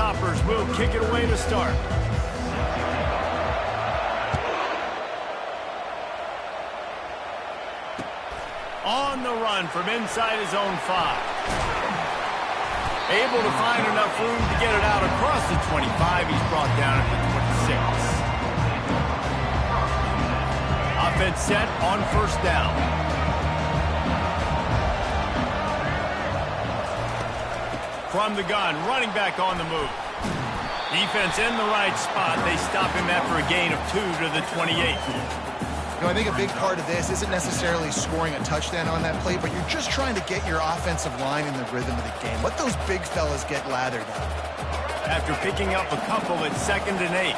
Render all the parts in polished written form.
Hilltoppers will kick it away to start. On the run from inside his own 5. Able to find enough room to get it out across the 25. He's brought down at the 26. Offense set on first down. From the gun, running back on the move. Defense in the right spot. They stop him after a gain of 2 to the 28. You know, I think a big part of this isn't necessarily scoring a touchdown on that play, but you're just trying to get your offensive line in the rhythm of the game. Let those big fellas get lathered up. After picking up a couple at 2nd and 8.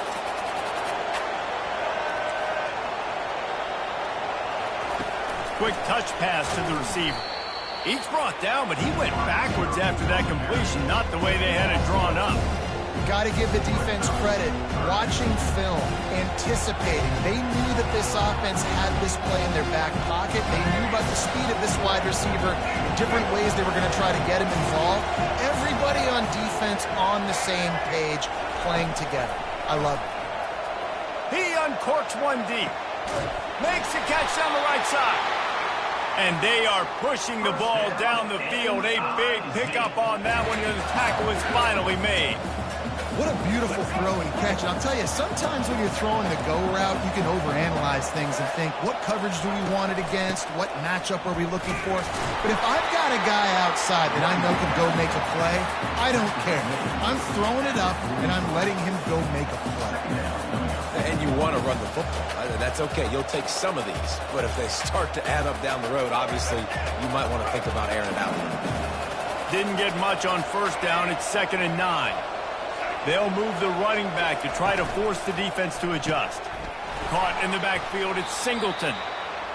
Quick touch pass to the receiver. He's brought down, but he went backwards after that completion, not the way they had it drawn up. Got to give the defense credit. Watching film, anticipating. They knew that this offense had this play in their back pocket. They knew about the speed of this wide receiver, different ways they were going to try to get him involved. Everybody on defense on the same page, playing together. I love it. He uncorks one deep. Makes a catch down the right side. And they are pushing the ball down the field. A big pickup on that one, and the tackle is finally made. What a beautiful throw and catch. And I'll tell you, sometimes when you're throwing the go route, you can overanalyze things and think, what coverage do we want it against? What matchup are we looking for? But if I've got a guy outside that I know can go make a play, I don't care. I'm throwing it up, and I'm letting him go make a play. And you want to run the football. That's okay. You'll take some of these. But if they start to add up down the road, obviously, you might want to think about airing it out. Didn't get much on first down. It's 2nd and 9. They'll move the running back to try to force the defense to adjust. Caught in the backfield, it's Singleton.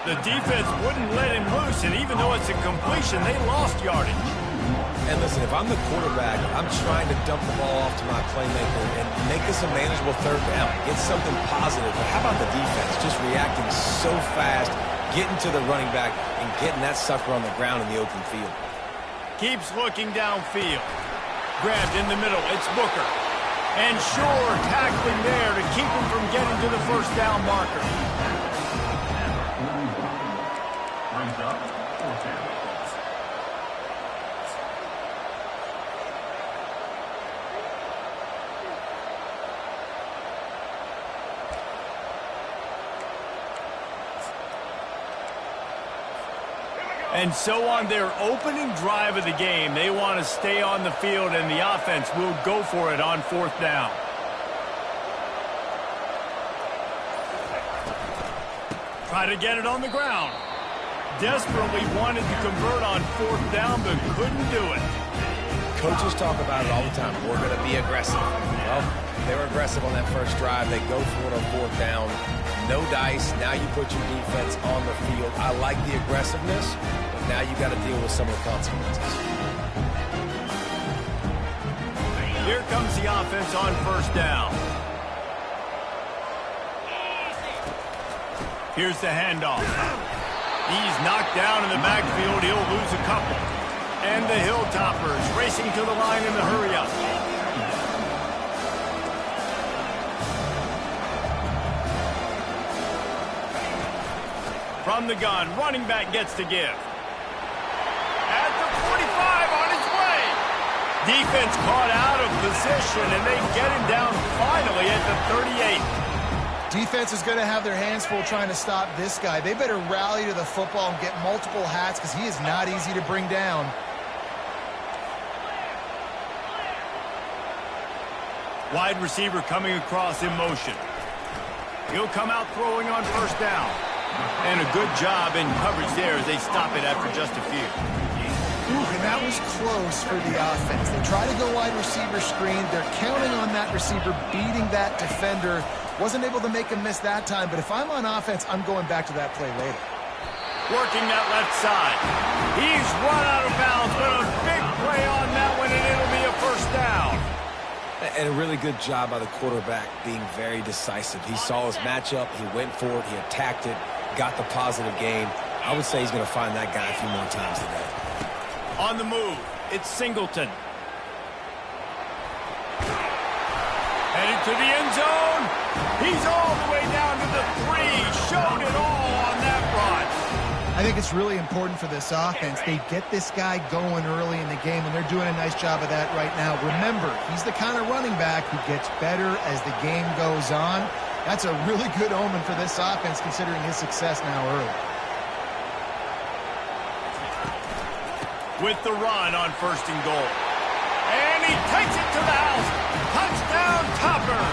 The defense wouldn't let him loose, and even though it's a completion, they lost yardage. And listen, if I'm the quarterback, I'm trying to dump the ball off to my playmaker and make this a manageable 3rd down. Get something positive. But how about the defense just reacting so fast, getting to the running back, and getting that sucker on the ground in the open field? Keeps looking downfield. Grabbed in the middle, it's Booker. And sure, tackling there to keep him from getting to the first down marker. And so on their opening drive of the game, they want to stay on the field, and the offense will go for it on 4th down. Try to get it on the ground. Desperately wanted to convert on 4th down, but couldn't do it. Coaches talk about it all the time. We're going to be aggressive. Well, they were aggressive on that first drive. They go for it on 4th down. No dice. Now you put your defense on the field. I like the aggressiveness. Now you got to deal with some of the consequences. Here comes the offense on first down. Here's the handoff. He's knocked down in the backfield. He'll lose a couple. And the Hilltoppers racing to the line in the hurry-up. From the gun, running back gets to give. At the 45, on his way. Defense caught out of position, and they get him down finally at the 38. Defense is going to have their hands full trying to stop this guy. They better rally to the football and get multiple hats because he is not easy to bring down. Wide receiver coming across in motion. He'll come out throwing on first down. And a good job in coverage there as they stop it after just a few. And that was close for the offense. They try to go wide receiver screen. They're counting on that receiver beating that defender. Wasn't able to make him miss that time, but if I'm on offense, I'm going back to that play later. Working that left side. He's run out of bounds, but a big play on that one, and it'll be a first down. And a really good job by the quarterback being very decisive. He saw his matchup, he went for it, he attacked it, got the positive gain. I would say he's going to find that guy a few more times today. On the move, it's Singleton. to the end zone. He's all the way down to the 3. Showed it all on that run. I think it's really important for this offense. They get this guy going early in the game, and they're doing a nice job of that right now. Remember, he's the kind of running back who gets better as the game goes on. That's a really good omen for this offense, considering his success now early. With the run on 1st and goal. And he takes it to the house. Touchdown, Topper.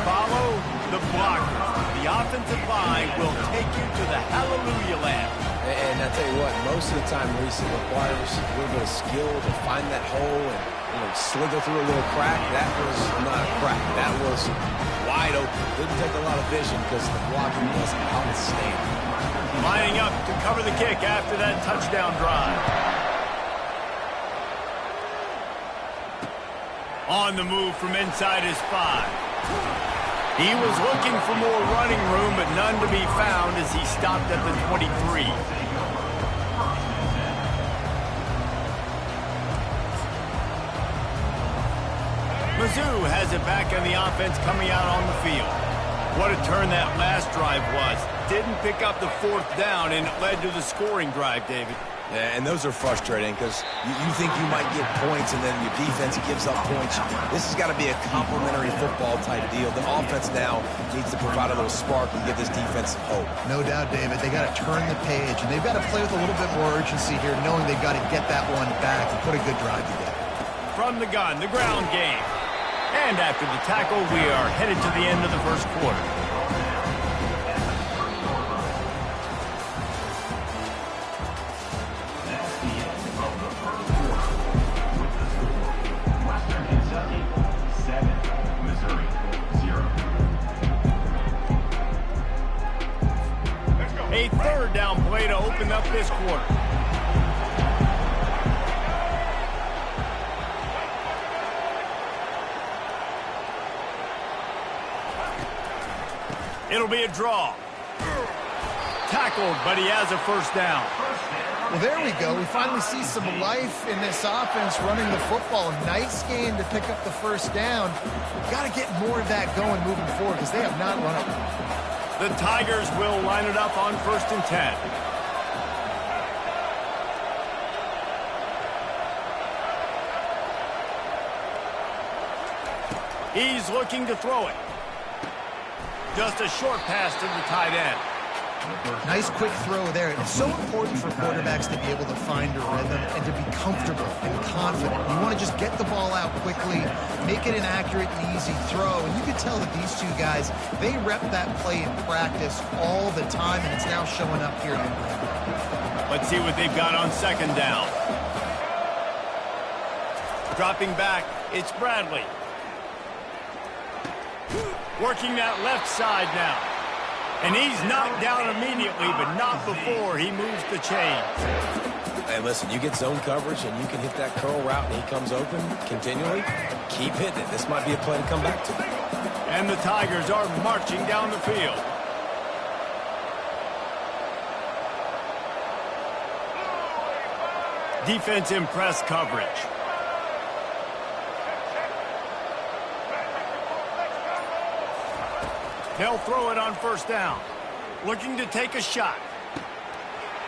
Follow the blocker. The offensive line will take you to the hallelujah land. And I tell you what, most of the time, Reese, it requires a little bit of skill to find that hole and slither through a little crack. That was not a crack. That was wide open. Didn't take a lot of vision because the blocking was outstanding. Lining up to cover the kick after that touchdown drive. On the move from inside his 5. He was looking for more running room, but none to be found as he stopped at the 23. Mizzou has it back on the offense coming out on the field. What a turn that last drive was. Didn't pick up the 4th down, and it led to the scoring drive, David. Yeah, and those are frustrating because you think you might get points and then your defense gives up points. This has got to be a complementary football type deal. The offense now needs to provide a little spark and give this defense some hope. No doubt, David. They got to turn the page, and they've got to play with a little bit more urgency here, knowing they've got to get that one back and put a good drive together. From the gun, the ground game. And after the tackle, we are headed to the end of the 1st quarter. A 3rd down play to open up this quarter. It'll be a draw. Tackled, but he has a 1st down. Well, there we go. We finally see some life in this offense running the football. Nice game to pick up the 1st down. Got to get more of that going moving forward because they have not run it. The Tigers will line it up on 1st and 10. He's looking to throw it. Just a short pass to the tight end. Nice quick throw there. It's so important for quarterbacks to be able to find a rhythm and to be comfortable and confident. You want to just get the ball out quickly, make it an accurate and easy throw. And you can tell that these 2 guys, they rep that play in practice all the time, and it's now showing up here in the game. Let's see what they've got on 2nd down. Dropping back, it's Bradley. Working that left side now. And he's knocked down immediately, but not before he moves the chains. Hey, listen, you get zone coverage and you can hit that curl route and he comes open continually. Keep hitting it. This might be a play to come back to. And the Tigers are marching down the field. Defense in press coverage. They'll throw it on 1st down. Looking to take a shot.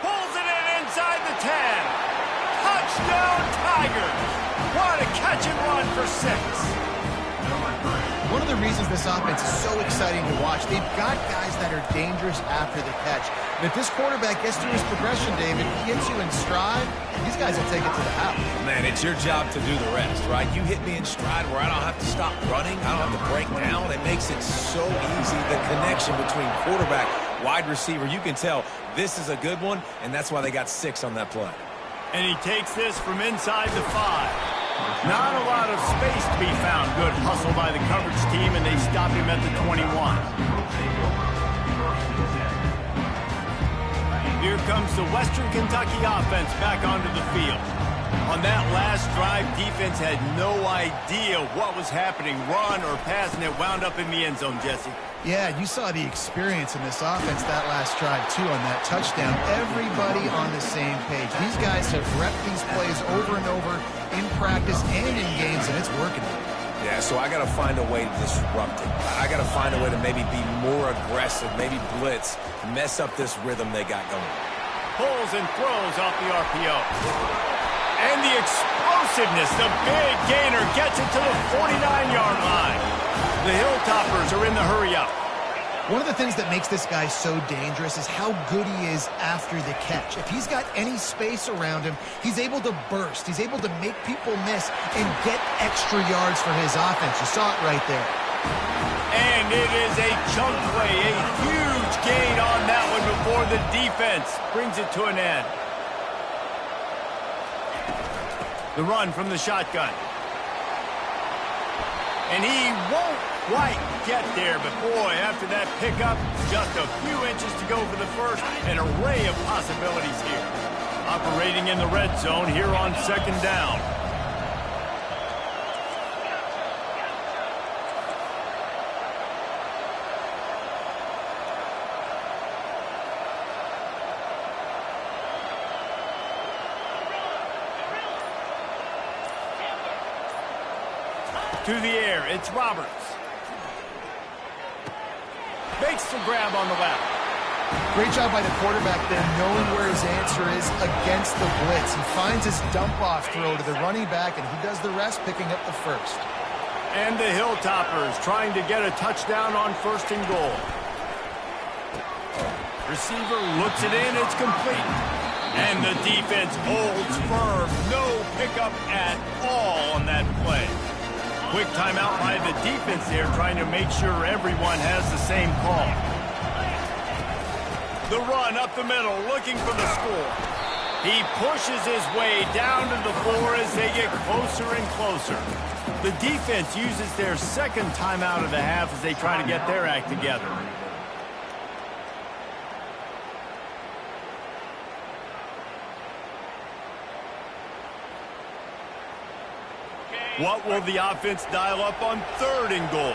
Pulls it in inside the 10. Touchdown, Tigers. What a catch and run for 6. One of the reasons this offense is so exciting to watch, they've got guys that are dangerous after the catch. And if this quarterback gets through his progression, David, he hits you in stride, these guys will take it to the house. Man, it's your job to do the rest, right? You hit me in stride where I don't have to stop running. I don't have to break down. It makes it so easy. The connection between quarterback, wide receiver, you can tell this is a good one, and that's why they got 6 on that play. And he takes this from inside the 5. Not a lot of space to be found. Good hustle by the coverage team, and they stop him at the 21. Here comes the Western Kentucky offense back onto the field. On that last drive, defense had no idea what was happening, run or pass, and it wound up in the end zone, Jesse. Yeah, you saw the experience in this offense that last drive, too, on that touchdown. Everybody on the same page. These guys have repped these plays over and over in practice and in games, and it's working. Yeah, so I got to find a way to disrupt it. I got to find a way to maybe be more aggressive, maybe blitz, mess up this rhythm they got going. Pulls and throws off the RPO. And the explosiveness, the big gainer gets it to the 49-yard line. The Hilltoppers are in the hurry-up. One of the things that makes this guy so dangerous is how good he is after the catch. If he's got any space around him, he's able to burst. He's able to make people miss and get extra yards for his offense. You saw it right there. And it is a chunk play, a huge gain on that one before the defense brings it to an end. The run from the shotgun. And he won't quite get there, but boy, after that pickup, just a few inches to go for the first. An array of possibilities here. Operating in the red zone here on second down. To the air, it's Roberts. Makes the grab on the left. Great job by the quarterback there, knowing where his answer is against the blitz. He finds his dump-off throw to the running back, and he does the rest, picking up the first. And the Hilltoppers trying to get a touchdown on first and goal. Receiver looks it in, it's complete. And the defense holds firm. No pickup at all on that play. Quick timeout by the defense there, trying to make sure everyone has the same call. The run up the middle, looking for the score. He pushes his way down to the floor as they get closer and closer. The defense uses their second timeout of the half as they try to get their act together. What will the offense dial up on third and goal?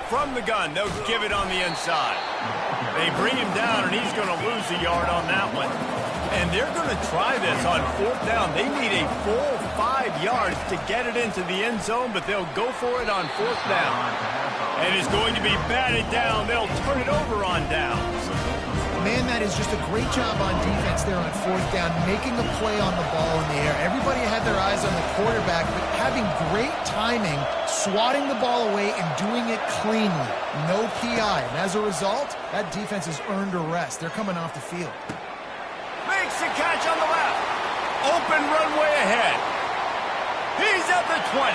From the gun, they'll give it on the inside. They bring him down, and he's going to lose a yard on that one. And they're going to try this on fourth down. They need a full 5 yards to get it into the end zone, but they'll go for it on fourth down. And it's going to be batted down. They'll turn it over on downs. Man, that is just a great job on defense there on fourth down, making a play on the ball in the air. Everybody had their eyes on the quarterback, but having great timing, swatting the ball away, and doing it cleanly. No PI. And as a result, that defense has earned a rest. They're coming off the field. Makes the catch on the left. Open runway ahead. He's at the 20.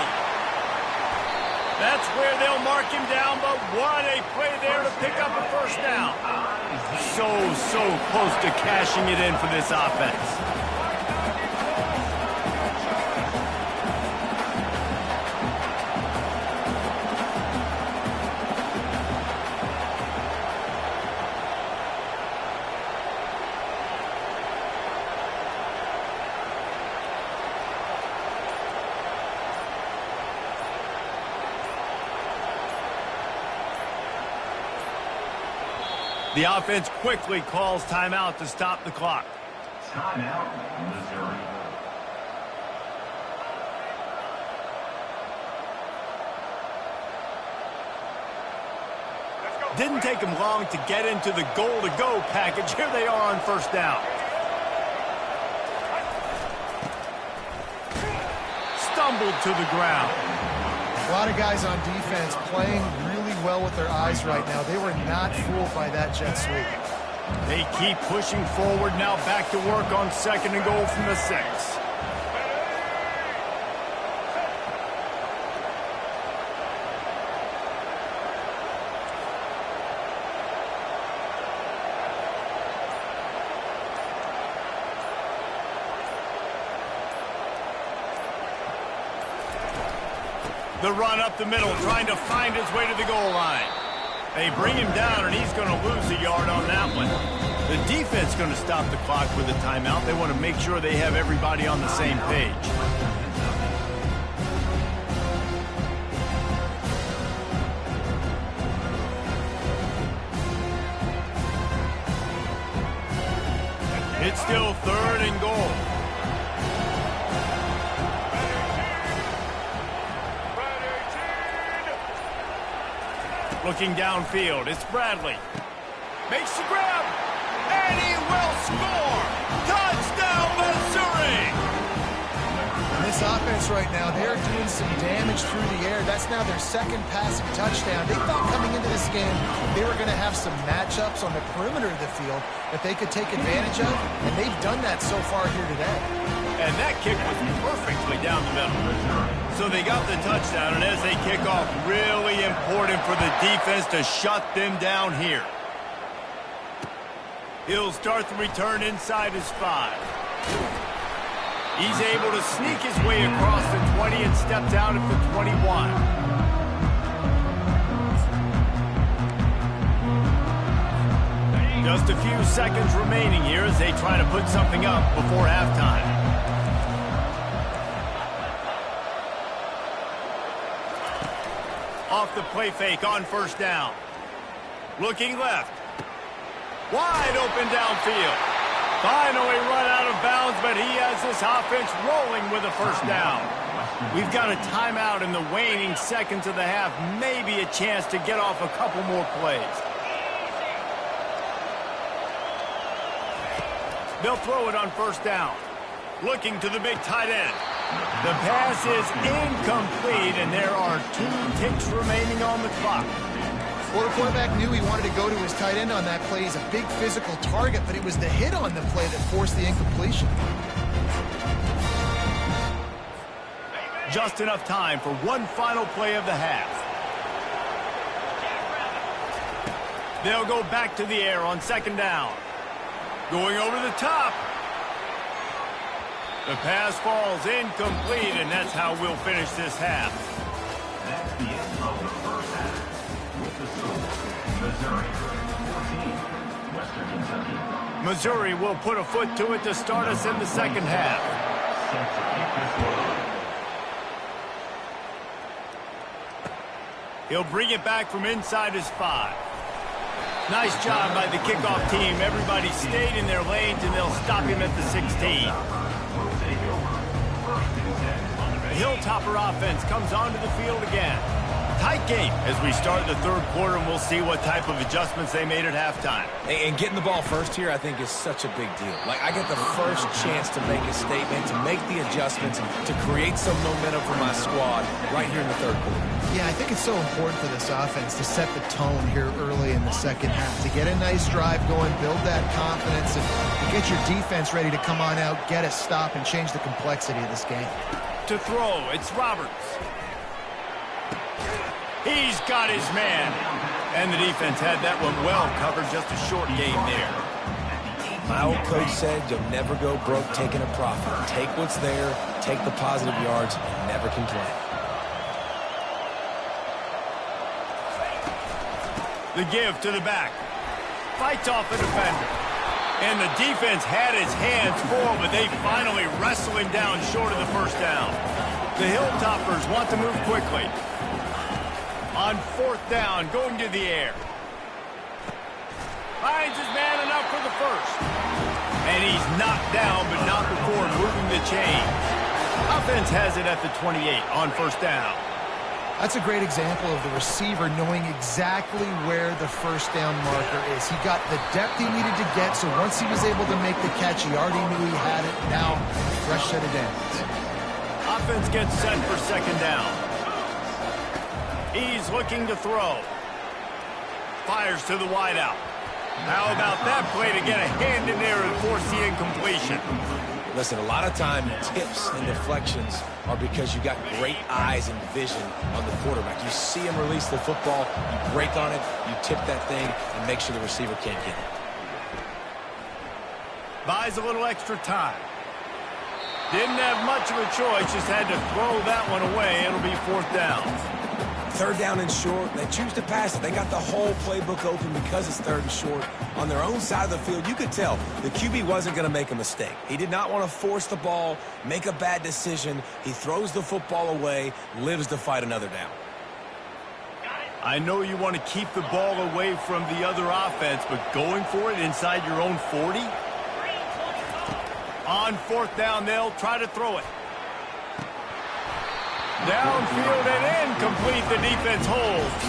That's where they'll mark him down, but what a play there to pick up a first down. So close to cashing it in for this offense. The offense quickly calls timeout to stop the clock. Timeout, Missouri. Didn't take him long to get into the goal-to-go package. Here they are on first down. Stumbled to the ground. A lot of guys on defense playing really well with their eyes right now. They were not fooled by that jet sweep. They keep pushing forward now, back to work on second and goal from the 6. The run up the middle, trying to find his way to the goal line. They bring him down, and he's going to lose a yard on that one. The defense going to stop the clock with a timeout. They want to make sure they have everybody on the same page. It's still third and goal. Looking downfield, it's Bradley. Makes the grab, and he will score! Touchdown, Missouri! This offense right now, they're doing some damage through the air. That's now their second passing touchdown. They thought coming into this game they were going to have some matchups on the perimeter of the field that they could take advantage of, and they've done that so far here today. And that kick was perfectly down the middle. So they got the touchdown, and as they kick off, really important for the defense to shut them down here. He'll start the return inside his 5. He's able to sneak his way across the 20 and step down at the 21. Just a few seconds remaining here as they try to put something up before halftime. Off the play fake on first down. Looking left. Wide open downfield. Finally run out of bounds, but he has this offense rolling with a first down. We've got a timeout in the waning seconds of the half. Maybe a chance to get off a couple more plays. They'll throw it on first down. Looking to the big tight end. The pass is incomplete, and there are 2 ticks remaining on the clock. Well, the quarterback knew he wanted to go to his tight end on that play. He's a big physical target, but it was the hit on the play that forced the incompletion. Just enough time for one final play of the half. They'll go back to the air on second down. Going over the top. The pass falls incomplete, and that's how we'll finish this half. That's the end of the first half. With the score, Missouri 14, Western Kentucky. Missouri will put a foot to it to start us in the second half. Set to kick this one. He'll bring it back from inside his 5. Nice job by the kickoff team. Everybody stayed in their lanes, and they'll stop him at the 16. The Hilltopper offense comes onto the field again. Tight game as we start the third quarter, and we'll see what type of adjustments they made at halftime. And getting the ball first here, I think, is such a big deal. Like, I get the first chance to make a statement, to make the adjustments, to create some momentum for my squad right here in the third quarter. Yeah, I think it's so important for this offense to set the tone here early in the second half, to get a nice drive going, build that confidence, and get your defense ready to come on out, get a stop, and change the complexity of this game. To throw, it's Roberts. He's got his man. And the defense had that one well covered. Just a short game there. My old coach said you'll never go broke taking a profit. Take what's there, take the positive yards, and never complain. The give to the back. Fights off the defender. And the defense had his hands full, but they finally wrestle him down short of the first down. The Hilltoppers want to move quickly. On fourth down, going to the air. Finds his man enough for the first. And he's knocked down, but not before moving the chain. Offense has it at the 28 on first down. That's a great example of the receiver knowing exactly where the first down marker is. He got the depth he needed to get, so once he was able to make the catch, he already knew he had it. Now, fresh set of downs. Offense gets set for second down. He's looking to throw. Fires to the wideout. How about that play to get a hand in there and force the incompletion? Listen, a lot of time tips and deflections are because you got great eyes and vision on the quarterback. You see him release the football, you break on it, you tip that thing, and make sure the receiver can't get it. Buys a little extra time. Didn't have much of a choice, just had to throw that one away. It'll be fourth down. Third down and short, they choose to pass it. They got the whole playbook open because it's third and short. On their own side of the field, you could tell the QB wasn't going to make a mistake. He did not want to force the ball, make a bad decision. He throws the football away, lives to fight another down. I know you want to keep the ball away from the other offense, but going for it inside your own 40? On fourth down, they'll try to throw it. Downfield and incomplete. The defense holds.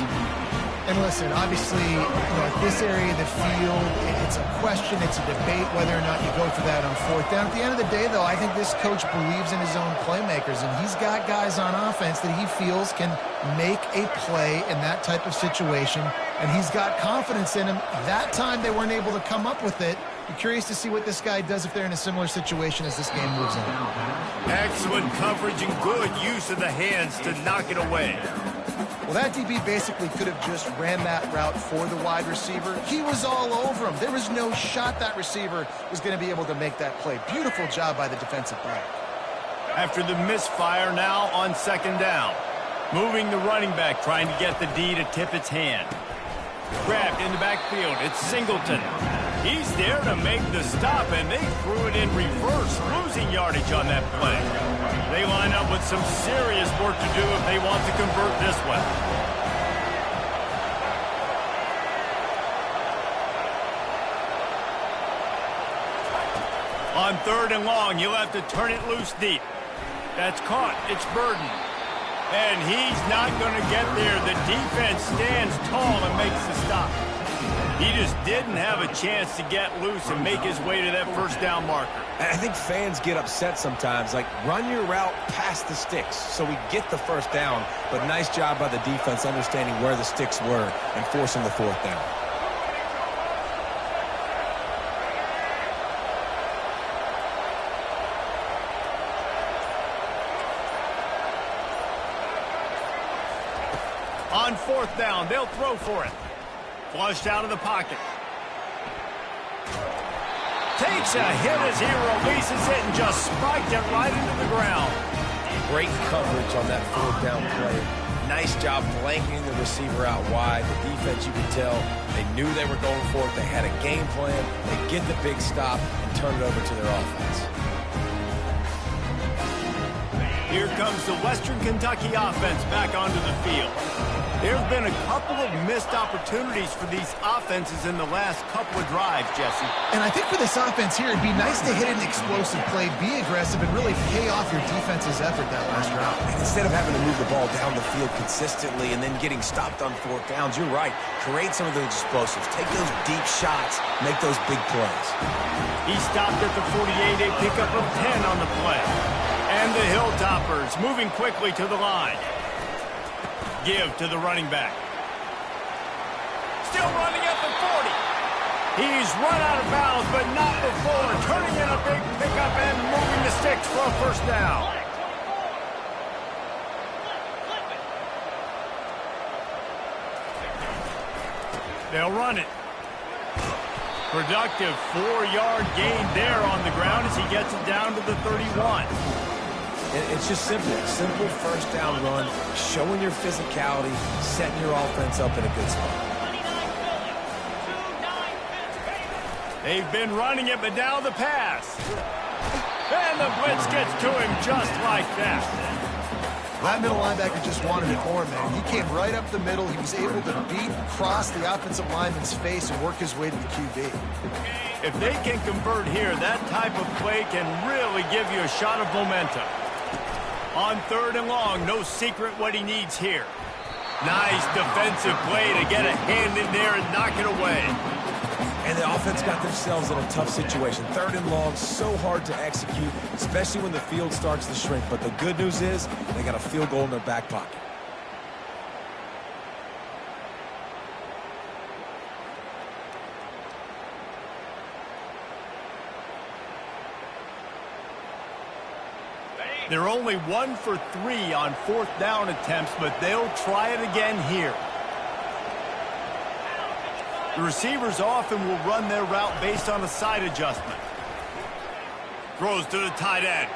And listen, obviously, at this area of the field, it's a question, it's a debate whether or not you go for that on fourth down. At the end of the day, though, I think this coach believes in his own playmakers, and he's got guys on offense that he feels can make a play in that type of situation, and he's got confidence in him. That time they weren't able to come up with it. Be curious to see what this guy does if they're in a similar situation as this game moves on. Excellent coverage and good use of the hands to knock it away. Well, that DB basically could have just ran that route for the wide receiver. He was all over him. There was no shot that receiver was going to be able to make that play. Beautiful job by the defensive back. After the misfire, now on second down. Moving the running back, trying to get the D to tip its hand. Grabbed in the backfield. It's Singleton. He's there to make the stop, and they threw it in reverse, losing yardage on that play. They line up with some serious work to do if they want to convert this one. On third and long, he'll have to turn it loose deep. That's caught. It's Burden. And he's not going to get there. The defense stands tall and makes the stop. He just didn't have a chance to get loose and make his way to that first down marker. And I think fans get upset sometimes, like run your route past the sticks so we get the first down, but nice job by the defense understanding where the sticks were and forcing the fourth down. On fourth down, they'll throw for it. Flushed out of the pocket. Takes a hit as he releases it and just spiked it right into the ground. Great coverage on that fourth down play. Nice job blanketing the receiver out wide. The defense, you could tell, they knew they were going for it. They had a game plan. They get the big stop and turn it over to their offense. Here comes the Western Kentucky offense back onto the field. There have been a couple of missed opportunities for these offenses in the last couple of drives, Jesse. And I think for this offense here, it'd be nice to hit an explosive play, be aggressive, and really pay off your defense's effort that last round. And instead of having to move the ball down the field consistently and then getting stopped on fourth downs, you're right. Create some of those explosives. Take those deep shots. Make those big plays. He stopped at the 48, a pickup of 10 on the play. And the Hilltoppers moving quickly to the line. Give to the running back. Still running at the 40. He's run out of bounds, but not before. Turning in a big pickup and moving the sticks for a first down. They'll run it. Productive 4-yard gain there on the ground as he gets it down to the 31. It's just simple. Simple first down run, showing your physicality, setting your offense up in a good spot. They've been running it, but now the pass. And the blitz gets to him just like that. That middle linebacker just wanted it more, man. He came right up the middle. He was able to beat, cross the offensive lineman's face, and work his way to the QB. If they can convert here, that type of play can really give you a shot of momentum. On third and long, no secret what he needs here. Nice defensive play to get a hand in there and knock it away. And the offense got themselves in a tough situation. Third and long, so hard to execute, especially when the field starts to shrink. But the good news is they got a field goal in their back pocket. They're only 1 for 3 on fourth down attempts, but they'll try it again here. The receivers often will run their route based on a side adjustment. Throws to the tight end.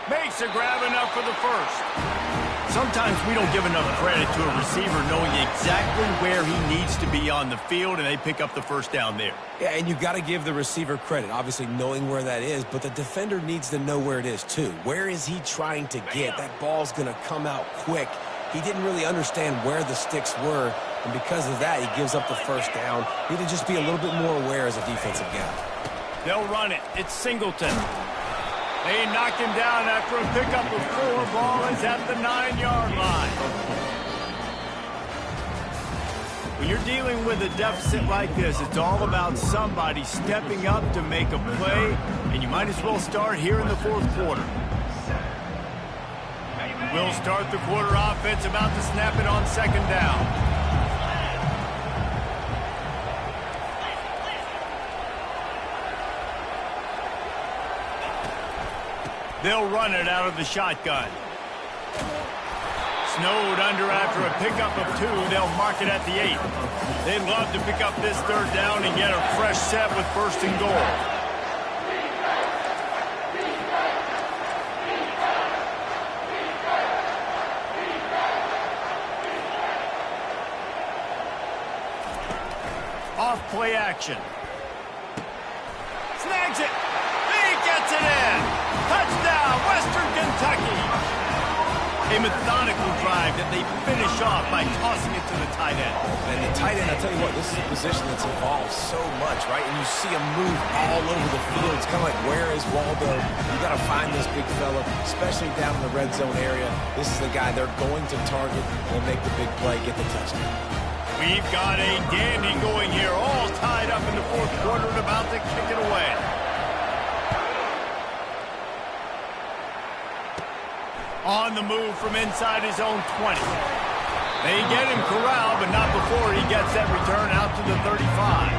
Makes a grab enough for the first. Sometimes we don't give enough credit to a receiver knowing exactly where he needs to be on the field, and they pick up the first down there. Yeah, and you got to give the receiver credit, obviously knowing where that is, but the defender needs to know where it is too. Where is he trying to get? That ball's going to come out quick. He didn't really understand where the sticks were, and because of that, he gives up the first down. Need to just be a little bit more aware as a defensive guy. They'll run it. It's Singleton. They knock him down after a pickup of 4. Ball is at the 9-yard line. When you're dealing with a deficit like this, it's all about somebody stepping up to make a play, and you might as well start here in the fourth quarter. We'll start the quarter offense, about to snap it on second down. They'll run it out of the shotgun. Snowed under after a pickup of 2. They'll mark it at the 8. They'd love to pick up this third down and get a fresh set with first and goal. Off play action. Snags it. He gets it in. Touchdown, Western Kentucky. A methodical drive that they finish off by tossing it to the tight end. And the tight end, I'll tell you what, this is a position that's evolved so much, right? And you see him move all over the field. It's kind of like, where is Waldo? You got to find this big fella, especially down in the red zone area. This is the guy they're going to target and make the big play, get the touchdown. We've got a dandy going here, all tied up in the fourth quarter and about to kick it away. On the move from inside his own 20. They get him corralled, but not before he gets that return out to the 35.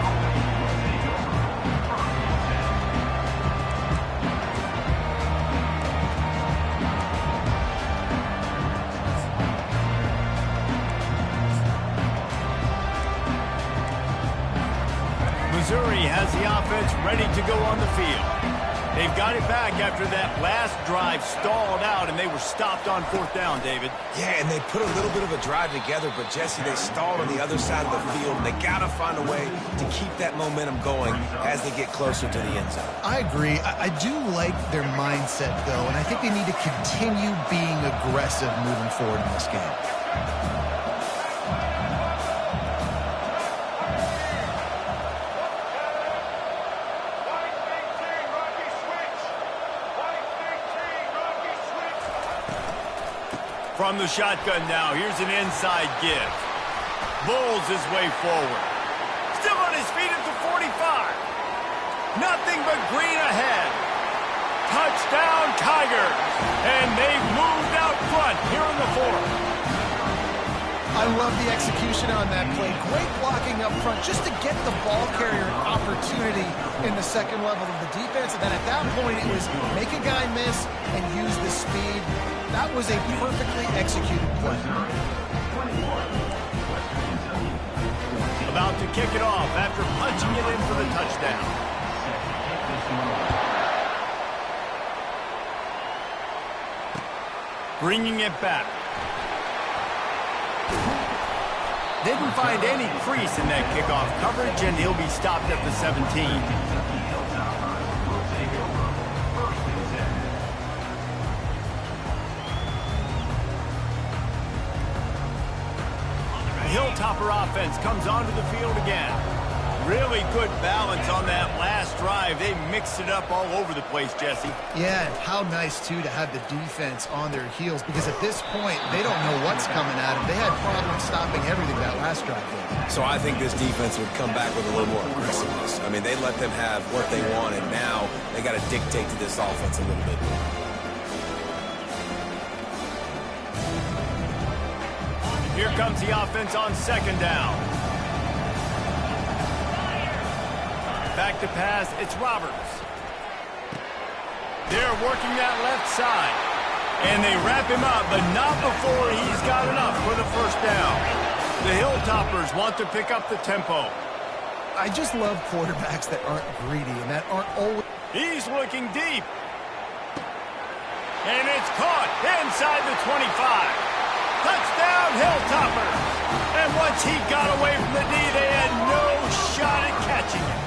Missouri has the offense ready to go on the field. They've got it back after that last drive stalled out, and they were stopped on fourth down, David. Yeah, and they put a little bit of a drive together, but, Jesse, they stalled on the other side of the field, and they got to find a way to keep that momentum going as they get closer to the end zone. I agree. I do like their mindset, though, and I think they need to continue being aggressive moving forward in this game. From the shotgun now, here's an inside give. Bulls his way forward. Still on his feet at the 45. Nothing but green ahead. Touchdown, Tigers. And they've moved out front here in the fourth. I love the execution on that play. Great blocking up front just to get the ball carrier an opportunity in the second level of the defense. And then at that point, it was make a guy miss and use the speed. That was a perfectly executed play. About to kick it off after punching it in for the touchdown. Bringing it back. Didn't find any crease in that kickoff coverage, and he'll be stopped at the 17. Hilltopper offense comes onto the field again. Really good balance on that last drive. They mixed it up all over the place, Jesse. Yeah, how nice, too, to have the defense on their heels, because at this point, they don't know what's coming at them. They had problems stopping everything that last drive did. So I think this defense would come back with a little more aggressiveness. I mean, they let them have what they want, and now they got to dictate to this offense a little bit more. Here comes the offense on second down. Back to pass, it's Roberts. They're working that left side. And they wrap him up, but not before he's got enough for the first down. The Hilltoppers want to pick up the tempo. I just love quarterbacks that aren't greedy and that aren't always... He's looking deep. And it's caught inside the 25. Touchdown, Hilltoppers. And once he got away from the knee, they had no shot at catching it.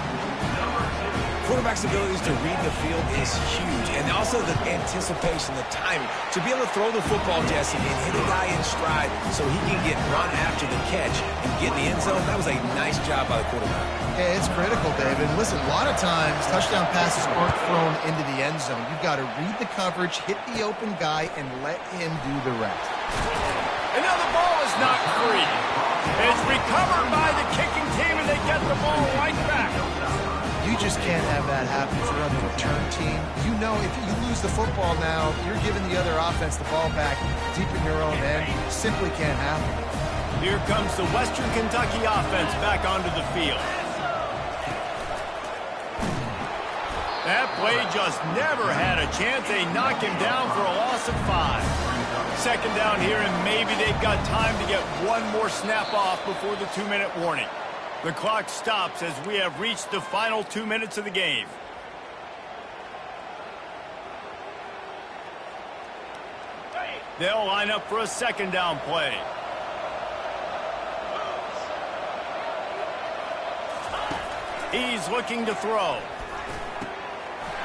Quarterback's abilities to read the field is huge, and also the anticipation, the timing. To be able to throw the football, Jesse, and hit a guy in stride so he can get run after the catch and get in the end zone, that was a nice job by the quarterback. Yeah, it's critical, David. Listen, a lot of times, touchdown passes aren't thrown into the end zone. You've got to read the coverage, hit the open guy, and let him do the rest. And now the ball is not free. It's recovered by the kicking team, and they get the ball right back. You just can't have that happen if you're on the return team. You know if you lose the football now, you're giving the other offense the ball back deep in your own end. Simply can't happen. Here comes the Western Kentucky offense back onto the field. That play just never had a chance. They knock him down for a loss of 5. Second down here, and maybe they've got time to get one more snap off before the 2-minute warning. The clock stops as we have reached the final 2 minutes of the game. They'll line up for a second down play. He's looking to throw.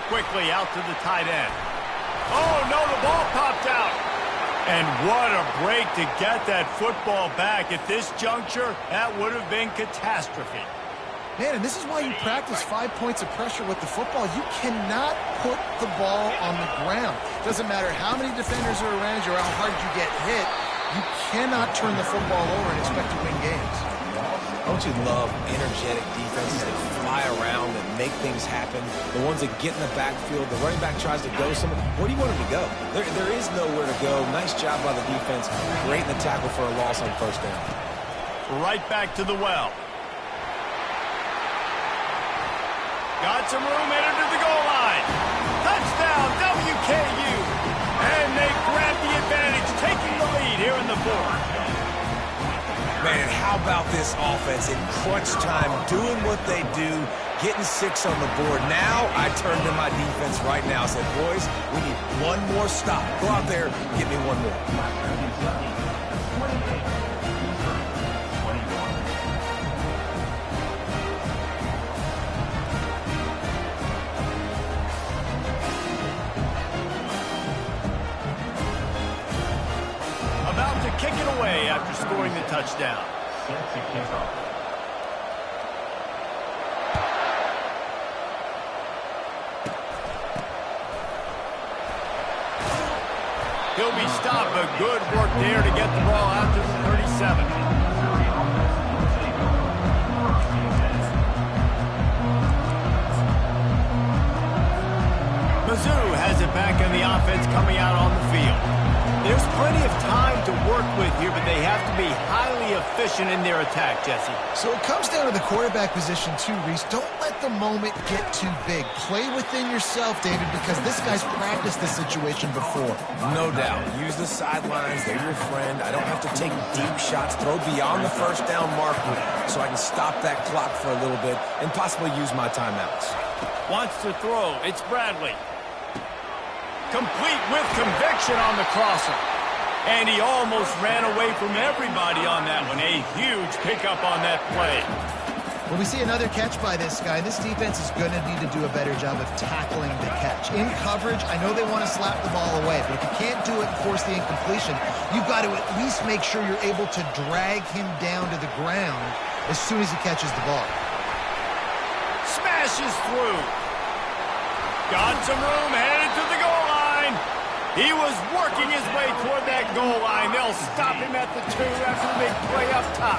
Quickly out to the tight end. Oh, no, the ball popped out. And what a break to get that football back. At this juncture, that would have been catastrophe. Man, and this is why you practice 5 points of pressure with the football. You cannot put the ball on the ground. Doesn't matter how many defenders are around you or how hard you get hit. You cannot turn the football over and expect to win games. Don't you love energetic defenses that fly around and make things happen? The ones that get in the backfield, the running back tries to go somewhere. Where do you want him to go? There is nowhere to go. Nice job by the defense, creating the tackle for a loss on first down. Right back to the well. Got some room headed to the goal line. Touchdown, WKU. And they grab the advantage, taking the lead here in the fourth. Man, how about this offense in crunch time, doing what they do, getting 6 on the board. Now I turn to my defense right now. I said, boys, we need one more stop. Go out there, get me one more. About to kick it away after scoring the touchdown. Set to kick off. He'll be stopped, but good work there to get the ball out to the 37. Mizzou has it back in the offense coming out on the field. There's plenty of time to work with here, but they have to be highly efficient in their attack, Jesse. So it comes down to the quarterback position too, Reese. Don't let the moment get too big. Play within yourself, David, because this guy's practiced this situation before. No doubt. Use the sidelines. They're your friend. I don't have to take deep shots. Throw beyond the first down marker so I can stop that clock for a little bit and possibly use my timeouts. Wants to throw. It's Bradley. Complete with conviction on the crosser. And he almost ran away from everybody on that one. A huge pickup on that play. Well, we see another catch by this guy. This defense is going to need to do a better job of tackling the catch. In coverage, I know they want to slap the ball away, but if you can't do it and force the incompletion, you've got to at least make sure you're able to drag him down to the ground as soon as he catches the ball. Smashes through. Got some room, headed to the goal line. He was working his way toward that goal line. They'll stop him at the 2 after the big play up top.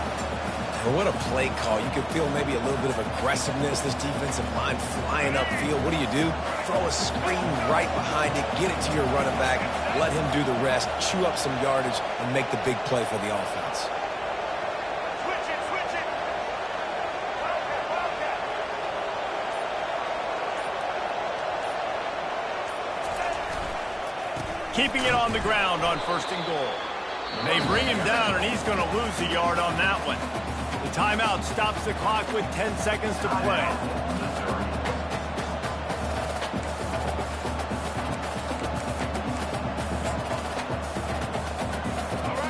Well, what a play call. You can feel maybe a little bit of aggressiveness, this defensive line flying upfield. What do? Throw a screen right behind it, get it to your running back, let him do the rest, chew up some yardage, and make the big play for the offense. Keeping it on the ground on 1st and goal. They bring him down, and he's going to lose a yard on that one. The timeout stops the clock with 10 seconds to play.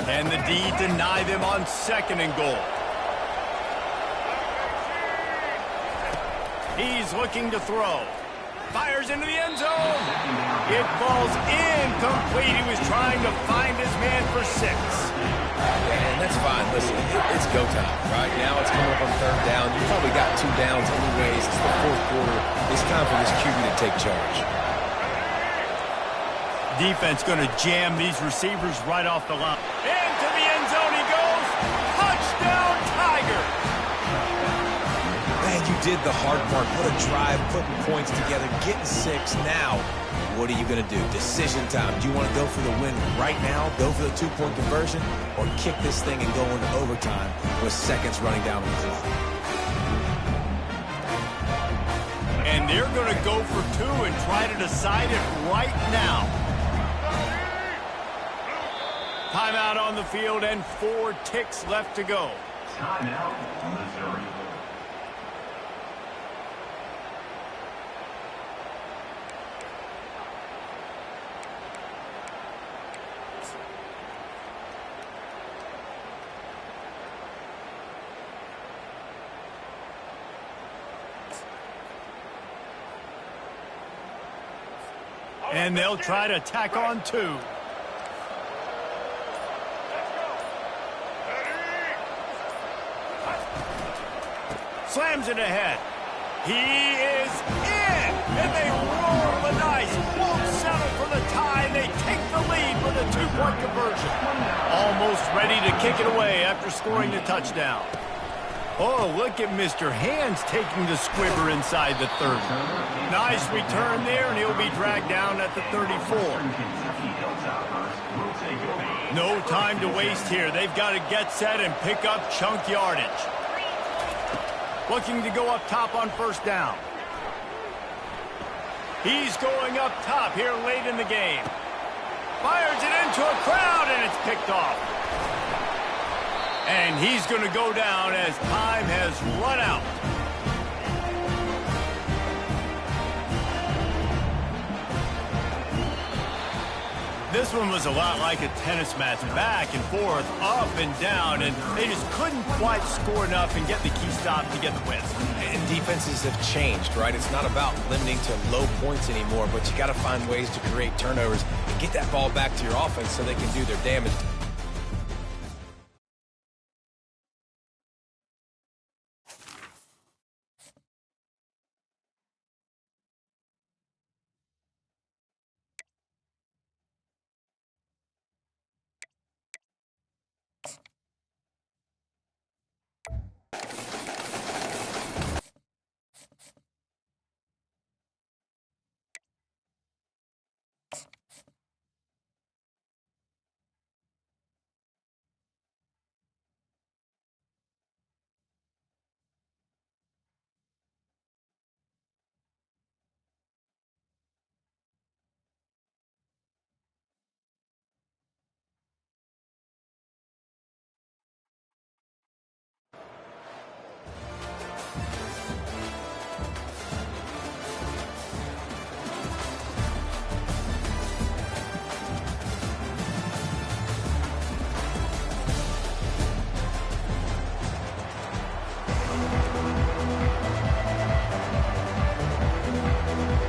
Can the D deny them on 2nd and goal? He's looking to throw. Fires into the end zone. It falls incomplete. He was trying to find his man for 6. And that's fine. Listen, it's go time. Right now it's coming up on 3rd down. You probably got 2 downs anyways. It's the 4th quarter. It's time for this QB to take charge. Defense going to jam these receivers right off the line. Into the end zone he goes. Touchdown, did the hard part. What a drive, putting points together, getting 6. Now, what are you going to do? Decision time. Do you want to go for the win right now, go for the 2-point conversion, or kick this thing and go into overtime with seconds running down on the clock? And they're going to go for 2 and try to decide it right now. Timeout on the field and 4 ticks left to go. Timeout, Missouri. And they'll try to tack on 2. Slams it ahead. He is in! And they roll the dice. Won't settle for the tie. They take the lead with a 2-point conversion. Almost ready to kick it away after scoring the touchdown. Oh, look at Mr. Hands taking the squibber inside the 30. Nice return there, and he'll be dragged down at the 34. No time to waste here. They've got to get set and pick up chunk yardage. Looking to go up top on first down. He's going up top here late in the game. Fires it into a crowd, and it's picked off. And he's going to go down as time has run out. This one was a lot like a tennis match, back and forth, up and down, and they just couldn't quite score enough and get the key stop to get the win. And defenses have changed, right? It's not about limiting to low points anymore, but you got to find ways to create turnovers and get that ball back to your offense so they can do their damage.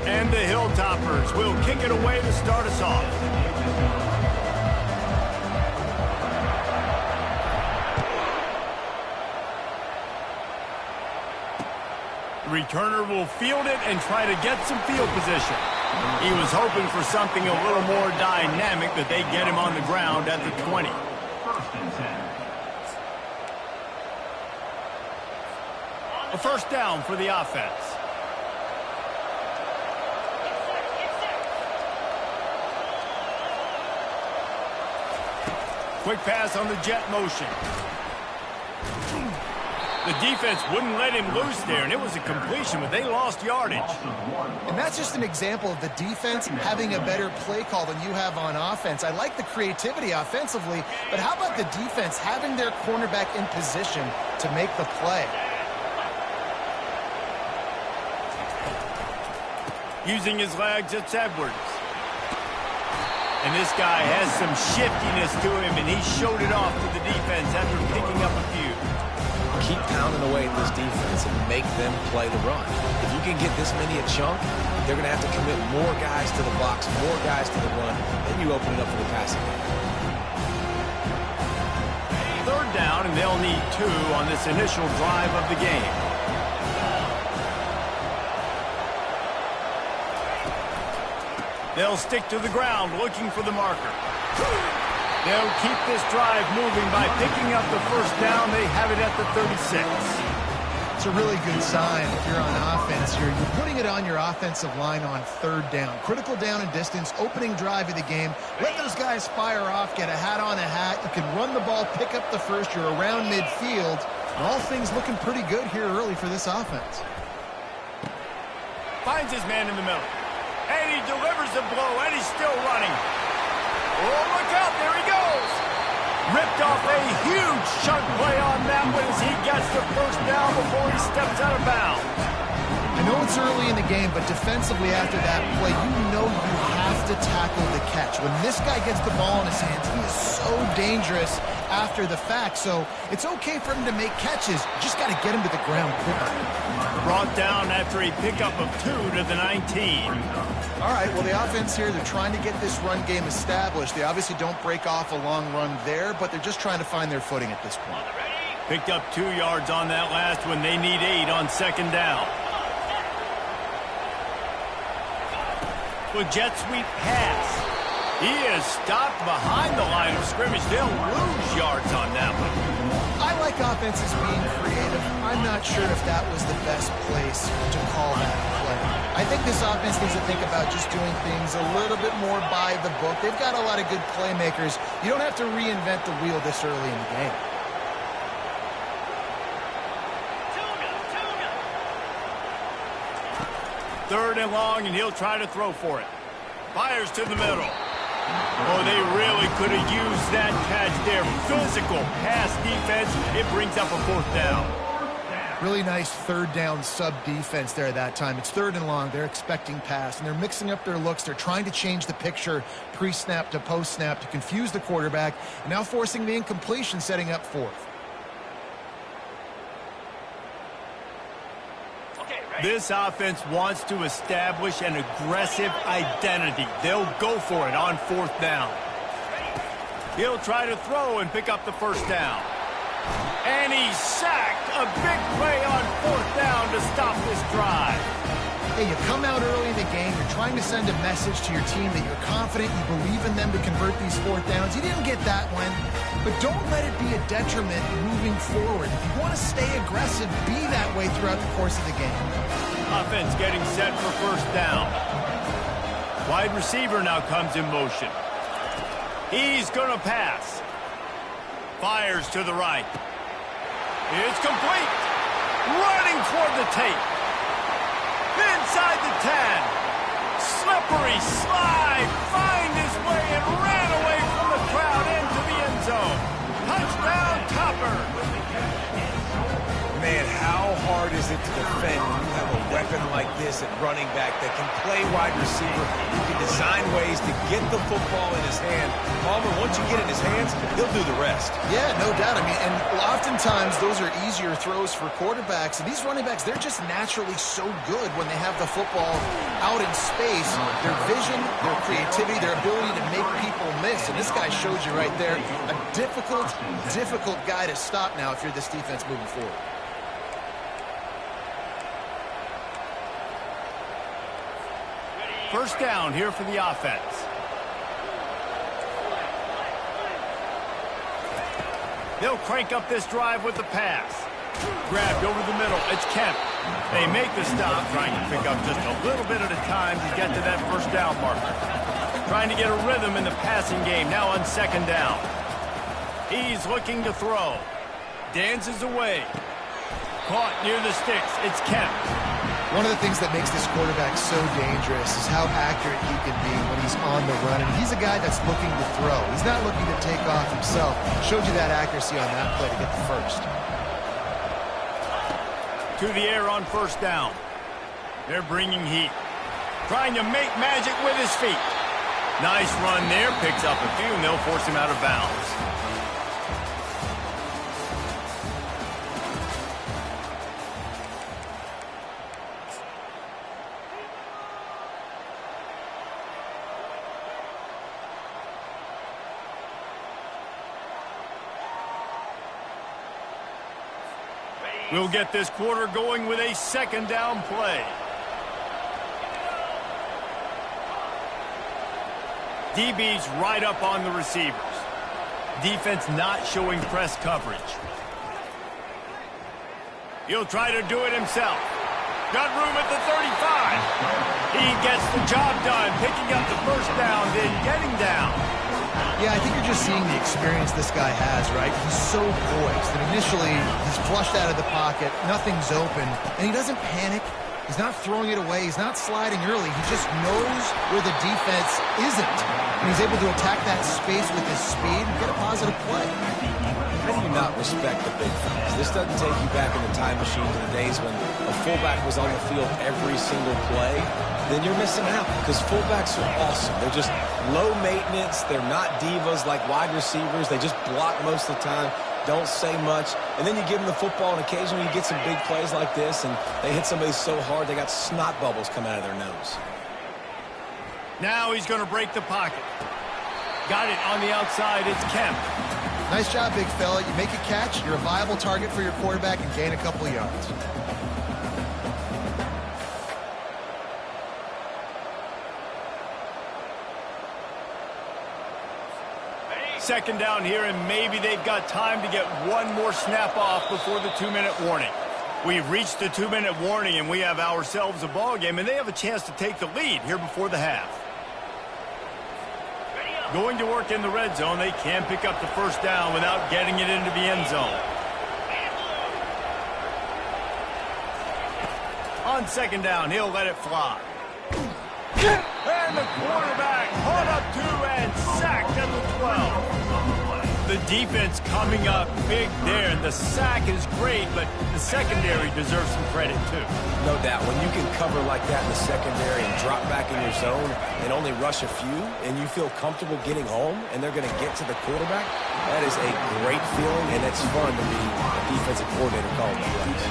And the Hilltoppers will kick it away to start us off. The returner will field it and try to get some field position. He was hoping for something a little more dynamic, but they get him on the ground at the 20. First and 10. A first down for the offense. Quick pass on the jet motion. The defense wouldn't let him loose there, and it was a completion, but they lost yardage. And that's just an example of the defense having a better play call than you have on offense. I like the creativity offensively, but how about the defense having their cornerback in position to make the play? Using his legs, it's Edwards. And this guy has some shiftiness to him, and he showed it off to the defense after picking up a few. Keep pounding away at this defense and make them play the run. If you can get this many a chunk, they're going to have to commit more guys to the box, more guys to the run, then you open it up for the passing game. Third down, and they'll need 2 on this initial drive of the game. They'll stick to the ground looking for the marker. They'll keep this drive moving by picking up the first down. They have it at the 36. It's a really good sign if you're on offense here. You're putting it on your offensive line on third down. Critical down and distance, opening drive of the game. Let those guys fire off, get a hat on a hat. You can run the ball, pick up the first. You're around midfield. And all things looking pretty good here early for this offense. Finds his man in the middle. And he delivers the blow, and he's still running. Oh, look out, there he goes. Ripped off a huge chunk play on that one as he gets the first down before he steps out of bounds. I know it's early in the game, but defensively after that play, you know you have to tackle the catch. When this guy gets the ball in his hands, he is so dangerous after the fact. So it's okay for him to make catches. You just got to get him to the ground quicker. Brought down after a pickup of 2 to the 19. All right, well, the offense here, they're trying to get this run game established. They obviously don't break off a long run there, but they're just trying to find their footing at this point. Picked up 2 yards on that last one. They need 8 on second down. With jet sweep pass. He is stopped behind the line of scrimmage. They'll lose yards on that one. I like offenses being creative. I'm not sure if that was the best place to call that play. I think this offense needs to think about just doing things a little bit more by the book. They've got a lot of good playmakers. You don't have to reinvent the wheel this early in the game. Third and long, and he'll try to throw for it. Fires to the middle. Oh, they really could have used that catch there. Physical pass defense. It brings up a 4th down. Really nice third down sub defense there that time. It's third and long. They're expecting pass, and they're mixing up their looks. They're trying to change the picture pre-snap to post-snap to confuse the quarterback, and now forcing the incompletion, setting up 4th. This offense wants to establish an aggressive identity. They'll go for it on 4th down. He'll try to throw and pick up the first down. And he's sacked. A big play on 4th down to stop this drive. Hey, you come out early in the game, you're trying to send a message to your team that you're confident, you believe in them to convert these 4th downs. You didn't get that one, but don't let it be a detriment moving forward. If you want to stay aggressive, be that way throughout the course of the game. Offense getting set for first down. Wide receiver now comes in motion. He's going to pass. Fires to the right. It's complete. Running toward the tape. Inside the 10. Slippery slide. Find his way and ran away from the crowd into the end zone. Touchdown, Topper. Man, how hard is it to defend when you have a weapon like this at running back that can play wide receiver? You can design ways to get the football in his hand. Palmer, once you get it in his hands, he'll do the rest. Yeah, no doubt. I mean, and oftentimes those are easier throws for quarterbacks. And these running backs, they're just naturally so good when they have the football out in space. Their vision, their creativity, their ability to make people miss. And this guy shows you right there, a difficult guy to stop now if you're this defense moving forward. First down here for the offense. They'll crank up this drive with the pass. Grabbed over the middle. It's Kemp. They make the stop, trying to pick up just a little bit at a time to get to that first down marker. Trying to get a rhythm in the passing game now on second down. He's looking to throw. Dances away. Caught near the sticks. It's Kemp. One of the things that makes this quarterback so dangerous is how accurate he can be when he's on the run. And he's a guy that's looking to throw. He's not looking to take off himself. Showed you that accuracy on that play to get the first. To the air on first down. They're bringing heat. Trying to make magic with his feet. Nice run there. Picks up a few, and they'll force him out of bounds. We'll get this quarter going with a second down play. DB's right up on the receivers. Defense not showing press coverage. He'll try to do it himself. Got room at the 35. He gets the job done, picking up the first down, then getting down. Yeah, I think you're just seeing the experience this guy has, right? He's so poised. And initially, he's flushed out of the pocket. Nothing's open. And he doesn't panic. He's not throwing it away. He's not sliding early. He just knows where the defense isn't. And he's able to attack that space with his speed and get a positive play. How do you not respect the big fellas? This doesn't take you back in the time machine to the days when a fullback was on the field every single play. Then you're missing out because fullbacks are awesome. They're just low maintenance. They're not divas like wide receivers. They just block most of the time, don't say much. And then you give them the football, and occasionally you get some big plays like this, and they hit somebody so hard they got snot bubbles coming out of their nose. Now he's going to break the pocket. Got it on the outside. It's Kemp. Nice job, big fella. You make a catch, you're a viable target for your quarterback and gain a couple of yards. Second down here, and maybe they've got time to get one more snap off before the 2-minute warning. We've reached the 2-minute warning, and we have ourselves a ball game, and they have a chance to take the lead here before the half. Going to work in the red zone. They can pick up the first down without getting it into the end zone. On second down, he'll let it fly. And the quarterback caught up to and sacked at the 12. The defense coming up big there, and the sack is great, but the secondary deserves some credit too. No doubt. When you can cover like that in the secondary and drop back in your zone and only rush a few, and you feel comfortable getting home, and they're going to get to the quarterback, that is a great feeling, and it's fun to be a defensive coordinator calling the plays.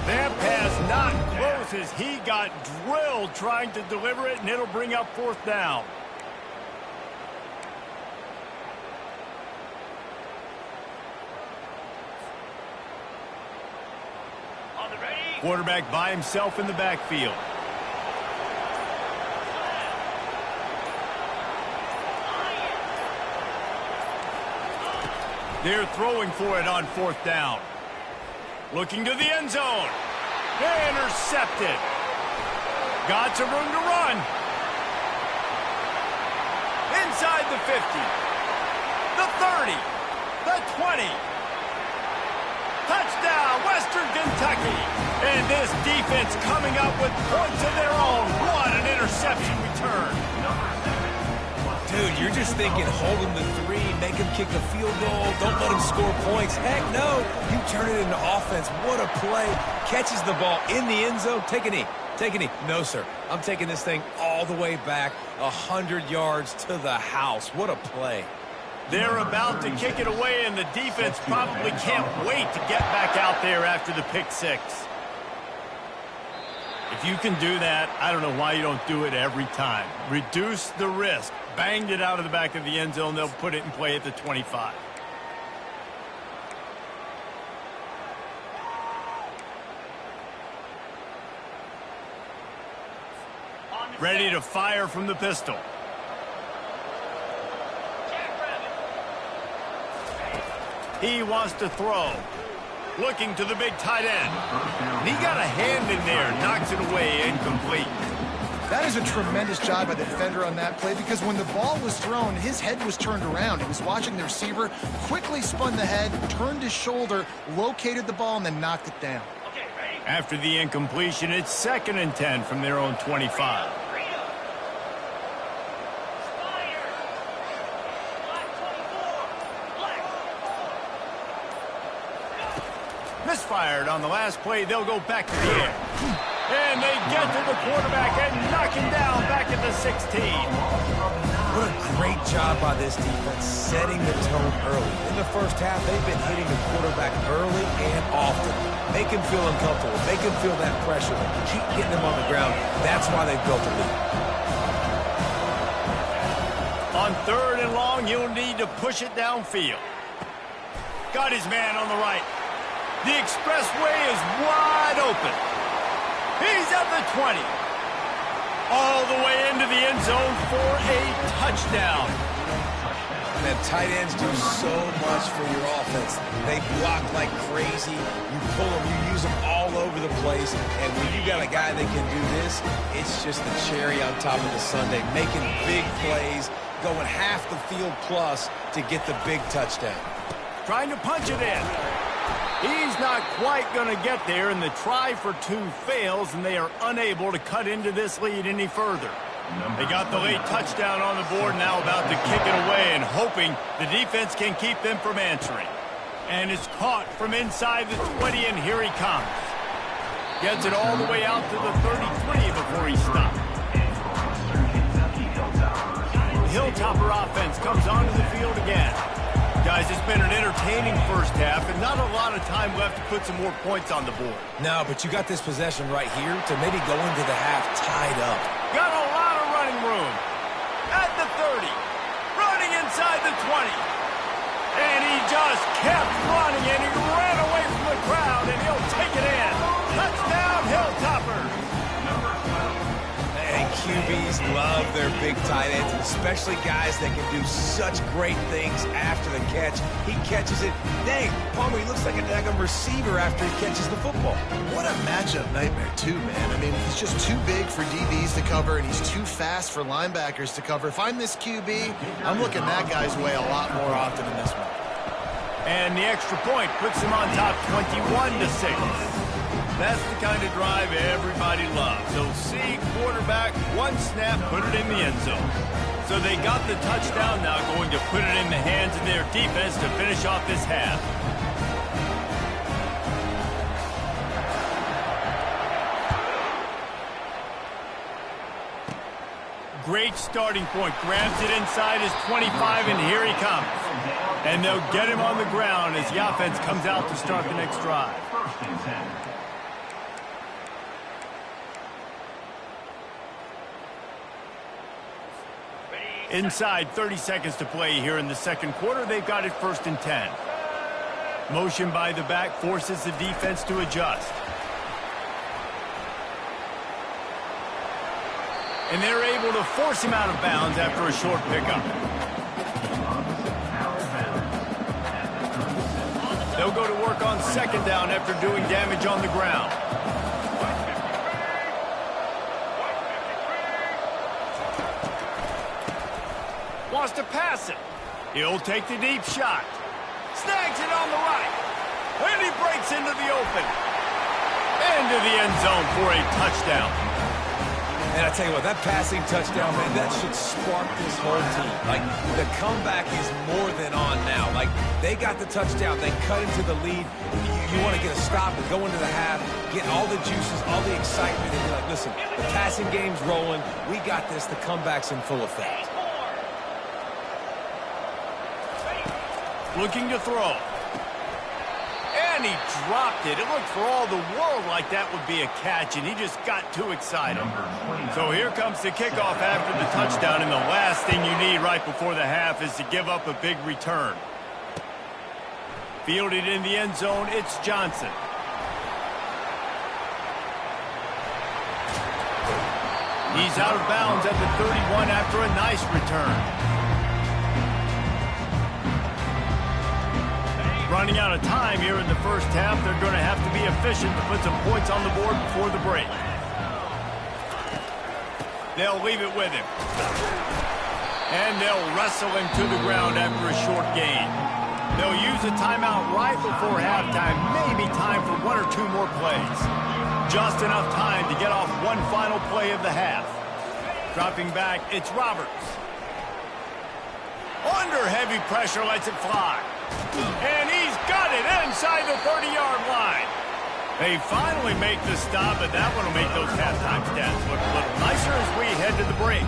That pass not close as he got drilled trying to deliver it, and it'll bring up fourth down. Quarterback by himself in the backfield. They're throwing for it on fourth down. Looking to the end zone. Intercepted. Got some room to run. Inside the 50. The 30. The 20. Touchdown, Western Kentucky. And this defense coming up with points of their own. What an interception return. Dude, you're just thinking, hold him to 3, make him kick a field goal, don't let him score points. Heck no, you turn it into offense. What a play. Catches the ball in the end zone. Take a knee. Take a knee. No, sir. I'm taking this thing all the way back 100 yards to the house. What a play. They're about to kick it away, and the defense probably can't wait to get back out there after the pick six. If you can do that, I don't know why you don't do it every time. Reduce the risk. Banged it out of the back of the end zone. They'll put it in play at the 25. Ready to fire from the pistol. He wants to throw. Looking to the big tight end. And he got a hand in there. Knocks it away. Incomplete. That is a tremendous job by the defender on that play because when the ball was thrown, his head was turned around. He was watching the receiver, quickly spun the head, turned his shoulder, located the ball, and then knocked it down. After the incompletion, it's 2nd and 10 from their own 25. Misfired on the last play. They'll go back to the air. And they get to the quarterback and knock him down back at the 16. What a great job by this defense, setting the tone early. In the first half, they've been hitting the quarterback early and often. Make him feel uncomfortable. Make him feel that pressure. Keep getting him on the ground. That's why they've built a lead. On 3rd and long, you'll need to push it downfield. Got his man on the right. The expressway is wide open. He's at the 20. All the way into the end zone for a touchdown. Man, tight ends do so much for your offense. They block like crazy. You pull them, you use them all over the place. And when you got a guy that can do this, it's just the cherry on top of the sundae, making big plays, going half the field plus to get the big touchdown. Trying to punch it in. He's not quite going to get there, and the try for two fails, and they are unable to cut into this lead any further. They got the late touchdown on the board, now about to kick it away and hoping the defense can keep them from answering. And it's caught from inside the 20, and here he comes. Gets it all the way out to the 33 before he stopped. The Hilltopper offense comes onto the field again. Guys, it's been an entertaining first half and not a lot of time left to put some more points on the board. No, but you got this possession right here to maybe go into the half tied up. Got a lot of running room. At the 30. Running inside the 20. And he just kept running, and he ran away from the crowd, and he'll take it in. Touchdown, Hilltopper. And QBs love their big tight ends, especially guys that can do such great things after the catch. He catches it. Dang, Palmer, he looks like a daggum receiver after he catches the football. What a matchup nightmare, too, man. I mean, he's just too big for DBs to cover, and he's too fast for linebackers to cover. If I'm this QB, I'm looking that guy's way a lot more often in this one. And the extra point puts him on top 21-6. That's the kind of drive everybody loves. So see quarterback, one snap, put it in the end zone. So they got the touchdown, now going to put it in the hands of their defense to finish off this half. Great starting point. Grabs it inside his 25, and here he comes. And they'll get him on the ground as the offense comes out to start the next drive. First and 10. Inside 30 seconds to play here in the second quarter. They've got it 1st and 10. Motion by the back forces the defense to adjust. And they're able to force him out of bounds after a short pickup. They'll go to work on second down after doing damage on the ground. Wants to pass it. He'll take the deep shot. Snags it on the right. And he breaks into the open. Into the end zone for a touchdown. And I tell you what, that passing touchdown, man, that should spark this whole team. Like, the comeback is more than on now. Like, they got the touchdown. They cut into the lead. You want to get a stop and go into the half, get all the juices, all the excitement, and be like, listen, the passing game's rolling. We got this. The comeback's in full effect. Looking to throw. And he dropped it. It looked for all the world like that would be a catch, and he just got too excited. So here comes the kickoff after the touchdown, and the last thing you need right before the half is to give up a big return. Fielded in the end zone, it's Johnson. He's out of bounds at the 31 after a nice return. Running out of time here in the first half. They're going to have to be efficient to put some points on the board before the break. They'll leave it with him. And they'll wrestle him to the ground after a short gain. They'll use a timeout right before halftime. Maybe time for one or two more plays. Just enough time to get off one final play of the half. Dropping back, it's Roberts. Under heavy pressure, lets it fly. And he's got it inside the 30-yard line. They finally make the stop, but that one will make those halftime stats look a little nicer as we head to the break.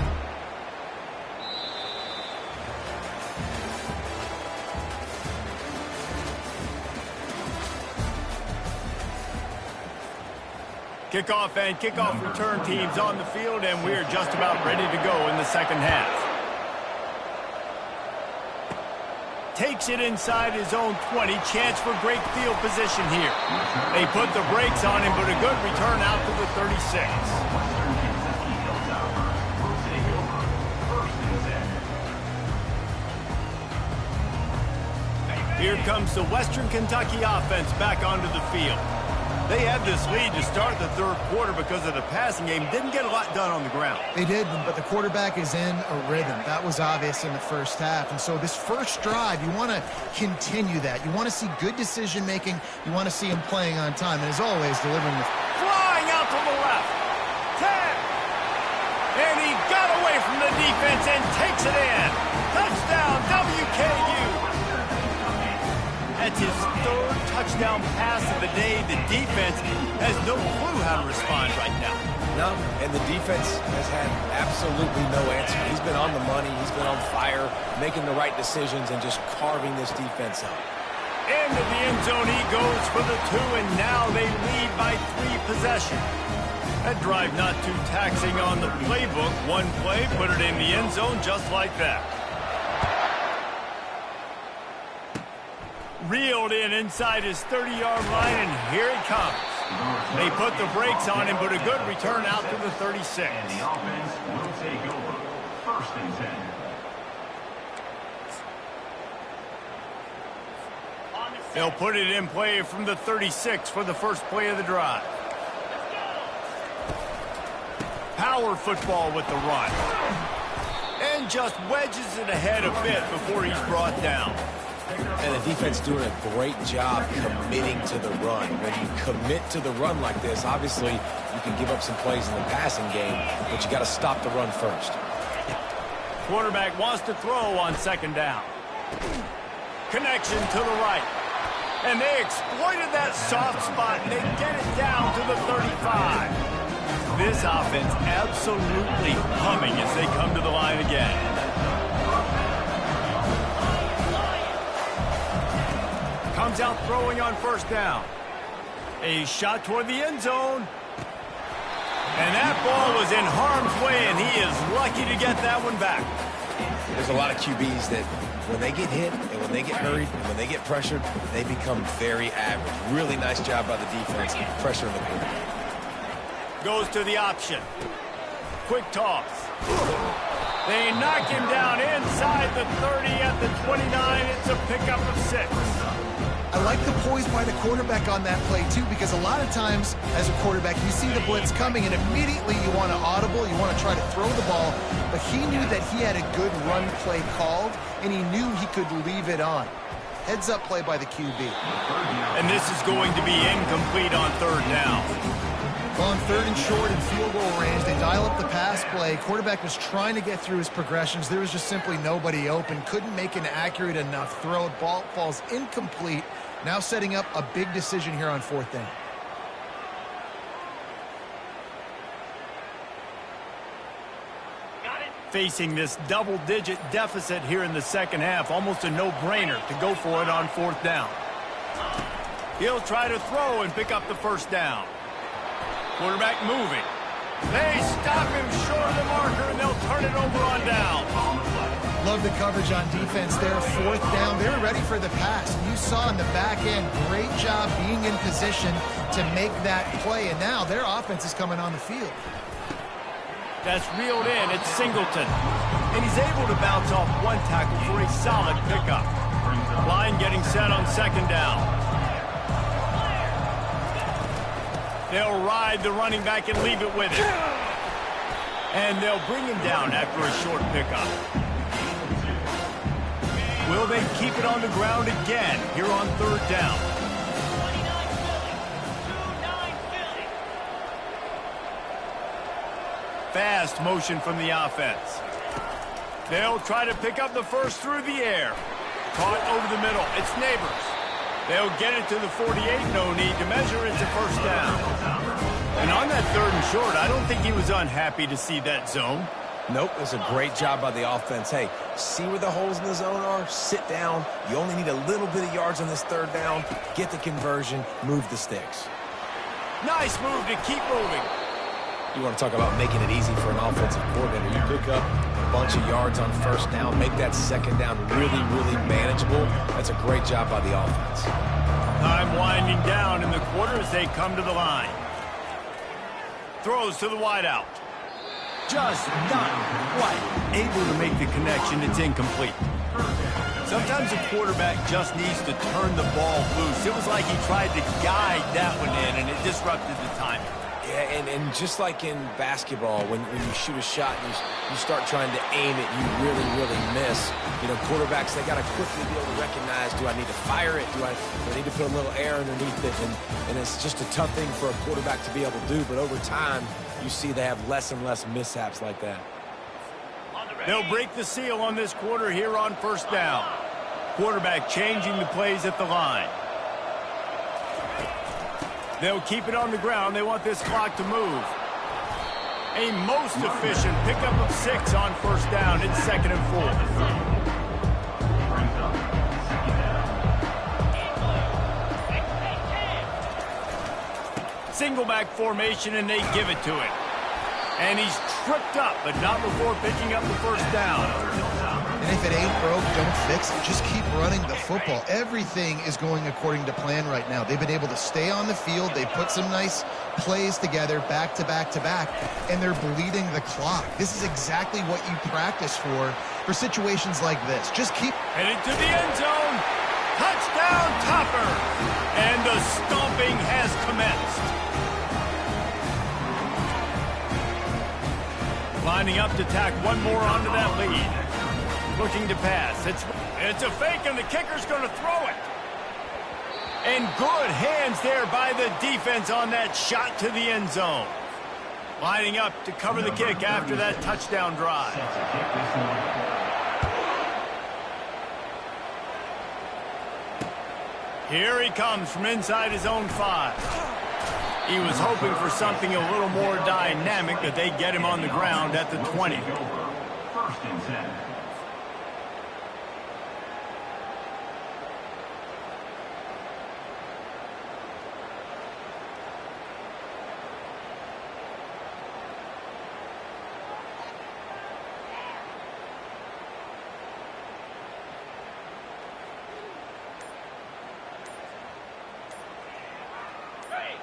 Kickoff and kickoff return teams on the field, and we're just about ready to go in the second half. Takes it inside his own 20. Chance for great field position here. They put the brakes on him, but a good return out to the 36. Here comes the Western Kentucky offense back onto the field. They had this lead to start the third quarter because of the passing game. Didn't get a lot done on the ground. They did, but the quarterback is in a rhythm. That was obvious in the first half. And so this first drive, you want to continue that. You want to see good decision-making. You want to see him playing on time. And as always, delivering the... Flying out to the left. 10. And he got away from the defense and takes it in. Touchdown, WKU. That's his third touchdown pass of the day. The defense has no clue how to respond right now. No, and the defense has had absolutely no answer. He's been on the money. He's been on fire, making the right decisions and just carving this defense up. Into the end zone he goes for the 2, and now they lead by 3 possessions. That drive not too taxing on the playbook. One play, put it in the end zone just like that. Reeled in inside his 30-yard line, and here he comes. They put the brakes on him, but a good return out to the 36. And the offense will take over. 1st and 10. They'll put it in play from the 36 for the first play of the drive. Power football with the run. And just wedges it ahead a bit before he's brought down. And the defense doing a great job committing to the run. When you commit to the run like this, obviously you can give up some plays in the passing game, but you got to stop the run first. Quarterback wants to throw on 2nd down. Connection to the right. And they exploited that soft spot, and they get it down to the 35. This offense absolutely humming as they come to the line again. Comes out throwing on 1st down. A shot toward the end zone. And that ball was in harm's way, and he is lucky to get that one back. There's a lot of QBs that when they get hit and when they get hurried and when they get pressured, they become very average. Really nice job by the defense pressuring the quarterback. Goes to the option. Quick toss. They knock him down inside the 30 at the 29. It's a pickup of 6. I like the poise by the quarterback on that play, too, because a lot of times as a quarterback, you see the blitz coming, and immediately you want to audible, you want to try to throw the ball, but he knew that he had a good run play called, and he knew he could leave it on. Heads-up play by the QB. And this is going to be incomplete on 3rd down. On 3rd and short and field goal range, they dial up the pass play. Quarterback was trying to get through his progressions. There was just simply nobody open. Couldn't make an accurate enough throw. Ball falls incomplete. Now setting up a big decision here on 4th down. Facing this double-digit deficit here in the 2nd half, almost a no-brainer to go for it on 4th down. He'll try to throw and pick up the 1st down. Quarterback moving. They stop him short of the marker, and they'll turn it over on down. Love the coverage on defense there. 4th down. They were ready for the pass. You saw in the back end, great job being in position to make that play. And now their offense is coming on the field. That's reeled in. It's Singleton. And he's able to bounce off one tackle for a solid pickup. Line getting set on 2nd down. They'll ride the running back and leave it with him. And they'll bring him down after a short pickup. Will they keep it on the ground again here on 3rd down? Fast motion from the offense. They'll try to pick up the 1st through the air. Caught over the middle. It's Neighbors. They'll get it to the 48. No need to measure. It's a 1st down. And on that 3rd and short, I don't think he was unhappy to see that zone. Nope, it was a great job by the offense. Hey, see where the holes in the zone are? Sit down. You only need a little bit of yards on this 3rd down. Get the conversion. Move the sticks. Nice move to keep moving. You want to talk about making it easy for an offensive coordinator. You pick up a bunch of yards on 1st down, make that 2nd down really, really manageable. That's a great job by the offense. Time winding down in the quarter as they come to the line. Throws to the wideout. just not quite able to make the connection. It's incomplete. Sometimes a quarterback just needs to turn the ball loose. It was like he tried to guide that one in, and it disrupted the timing. Yeah, and just like in basketball, when you shoot a shot and you start trying to aim it, you really, really miss. You know, quarterbacks, they got to quickly be able to recognize, do I need to fire it? Do I need to put a little air underneath it? And it's just a tough thing for a quarterback to be able to do. But over time, you see they have less and less mishaps like that. They'll break the seal on this quarter here on first down. Quarterback changing the plays at the line. They'll keep it on the ground. They want this clock to move. A most efficient pickup of 6 on first down. It's 2nd and 4. Single back formation, and they give it to him. And he's tripped up, but not before picking up the first down. And if it ain't broke, don't fix it. Just keep running the football. Everything is going according to plan right now. They've been able to stay on the field. They put some nice plays together back to back to back, and they're bleeding the clock. This is exactly what you practice for situations like this. Just keep headed to the end zone. Touchdown, Topper. And the stomping has commenced. Lining up to tack one more onto that lead. Looking to pass. It's a fake, and the kicker's going to throw it. And good hands there by the defense on that shot to the end zone. Lining up to cover the kick after that touchdown drive. Here he comes from inside his own 5. He was hoping for something a little more dynamic, but they get him on the ground at the 20. 1st and 10.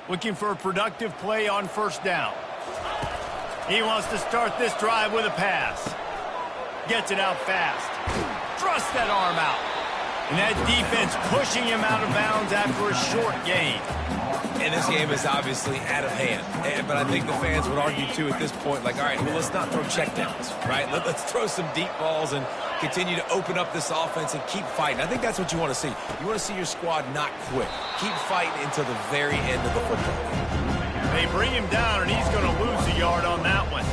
Looking for a productive play on first down. He wants to start this drive with a pass. Gets it out fast. Thrusts that arm out. And that defense pushing him out of bounds after a short gain. And this game is obviously out of hand. But I think the fans would argue, too, at this point, like, all right, well, let's not throw checkdowns, right? Let's throw some deep balls and continue to open up this offense and keep fighting. I think that's what you want to see. You want to see your squad not quit. Keep fighting until the very end of the football game. They bring him down, and he's going to lose a yard on that one.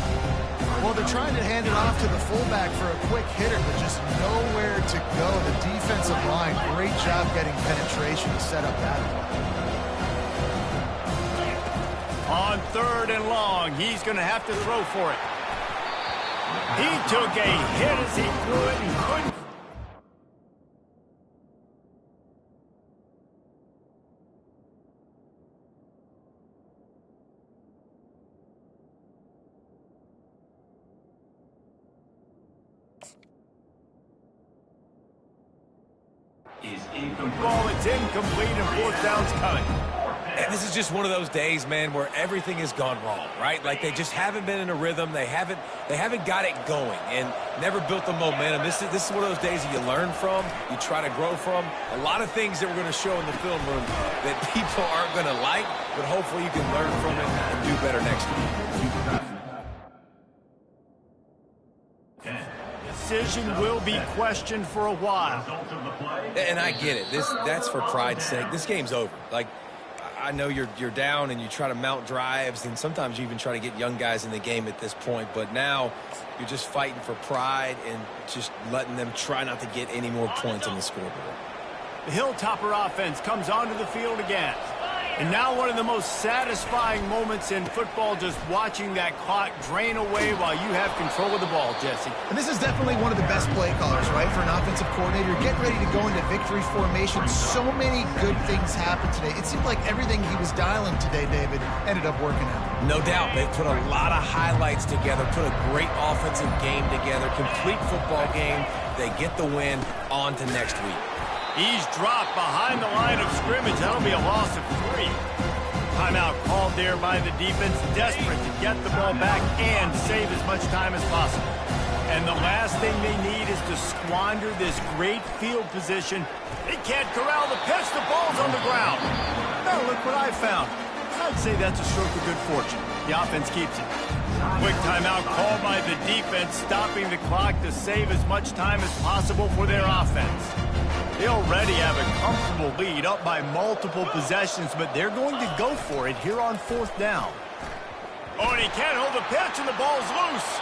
Well, they're trying to hand it off to the fullback for a quick hitter, but just nowhere to go. The defensive line, great job getting penetration to set up that one. On 3rd and long, he's going to have to throw for it. He took a hit as he threw it and couldn't. Ball, it's incomplete, and 4th down's coming. And this is just one of those days, man, where everything has gone wrong, right? Like they just haven't been in a rhythm. They haven't got it going and never built the momentum. This is one of those days that you learn from, you try to grow from. A lot of things that we're going to show in the film room that people aren't going to like, but hopefully you can learn from it and do better next week. Decision will be questioned for a while. And I get it. That's for pride's sake. This game's over. Like, I know you're down and you try to mount drives, and sometimes you even try to get young guys in the game at this point. But now you're just fighting for pride and just letting them try not to get any more points on the scoreboard. The Hilltopper offense comes onto the field again. And now one of the most satisfying moments in football, just watching that clock drain away while you have control of the ball, Jesse. And this is definitely one of the best play callers, right, for an offensive coordinator. Getting ready to go into victory formation. So many good things happened today. It seemed like everything he was dialing today, David, ended up working out. No doubt. They've put a lot of highlights together, put a great offensive game together, complete football game. They get the win. On to next week. He's dropped behind the line of scrimmage. That'll be a loss of 3. Timeout called there by the defense, desperate to get the ball back and save as much time as possible. And the last thing they need is to squander this great field position. They can't corral the pitch. The ball's on the ground. Now look what I found. I'd say that's a stroke of good fortune. The offense keeps it. Quick timeout called by the defense, stopping the clock to save as much time as possible for their offense. They already have a comfortable lead, up by multiple possessions, but they're going to go for it here on 4th down. Oh, and he can't hold the pitch, and the ball's loose.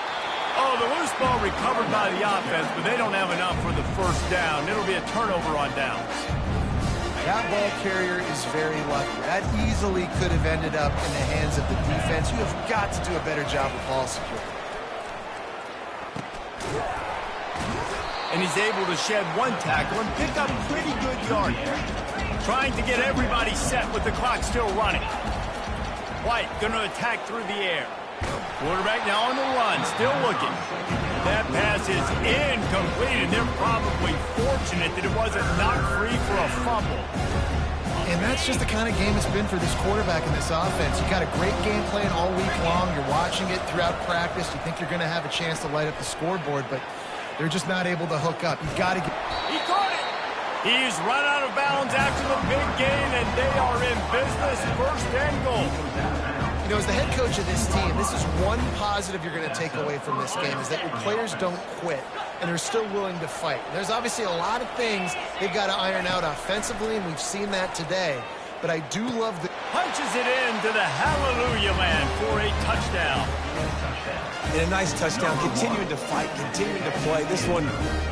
Oh, the loose ball recovered by the offense, but they don't have enough for the 1st down. It'll be a turnover on downs. That ball carrier is very lucky. That easily could have ended up in the hands of the defense. You have got to do a better job of ball security. And he's able to shed one tackle and pick up pretty good yardage. Trying to get everybody set with the clock still running. White going to attack through the air. Quarterback now on the run, still looking. That pass is incomplete, and they're probably fortunate that it wasn't knocked free for a fumble. And that's just the kind of game it's been for this quarterback in this offense. You got a great game plan all week long. You're watching it throughout practice. You think you're going to have a chance to light up the scoreboard, but they're just not able to hook up. You've got to get... He caught it! He's run out of bounds after the big gain, and they are in business. 1st and goal. You know, as the head coach of this team, this is one positive you're going to take away from this game, is that your players don't quit, and they're still willing to fight. There's obviously a lot of things they've got to iron out offensively, and we've seen that today. But I do love the... Punches it into the hallelujah land for a touchdown. And a nice touchdown, continuing to fight, continuing to play. This one,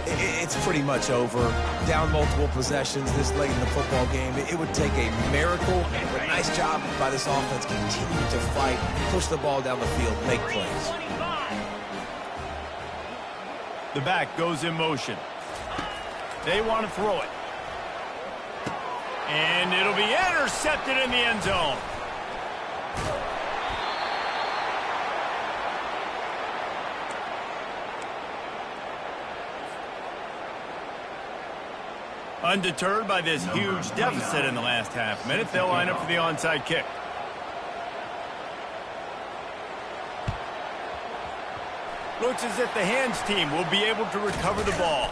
it's pretty much over. Down multiple possessions this late in the football game. It would take a miracle, but nice job by this offense, continuing to fight, push the ball down the field, make plays. The back goes in motion. They want to throw it. And it'll be intercepted in the end zone. Undeterred by this huge deficit in the last half minute, they'll line up for the onside kick. Looks as if the hands team will be able to recover the ball.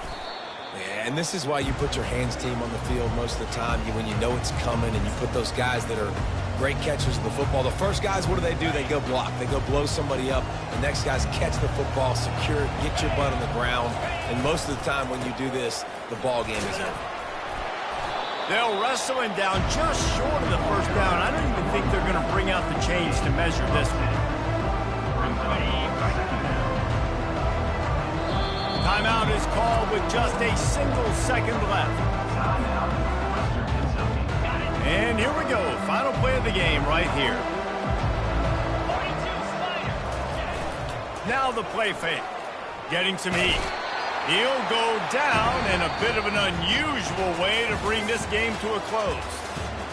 Yeah, and this is why you put your hands team on the field most of the time, when you know it's coming, and you put those guys that are great catchers of the football. The first guys, what do? They go block. They go blow somebody up. The next guys catch the football, secure it, get your butt on the ground. And most of the time when you do this, the ball game is over. They'll wrestle him down just short of the 1st down. I don't even think they're going to bring out the chains to measure this one. Timeout is called with just a single second left. And here we go. Final play of the game right here. Now the play fake. Getting some heat. He'll go down in a bit of an unusual way to bring this game to a close.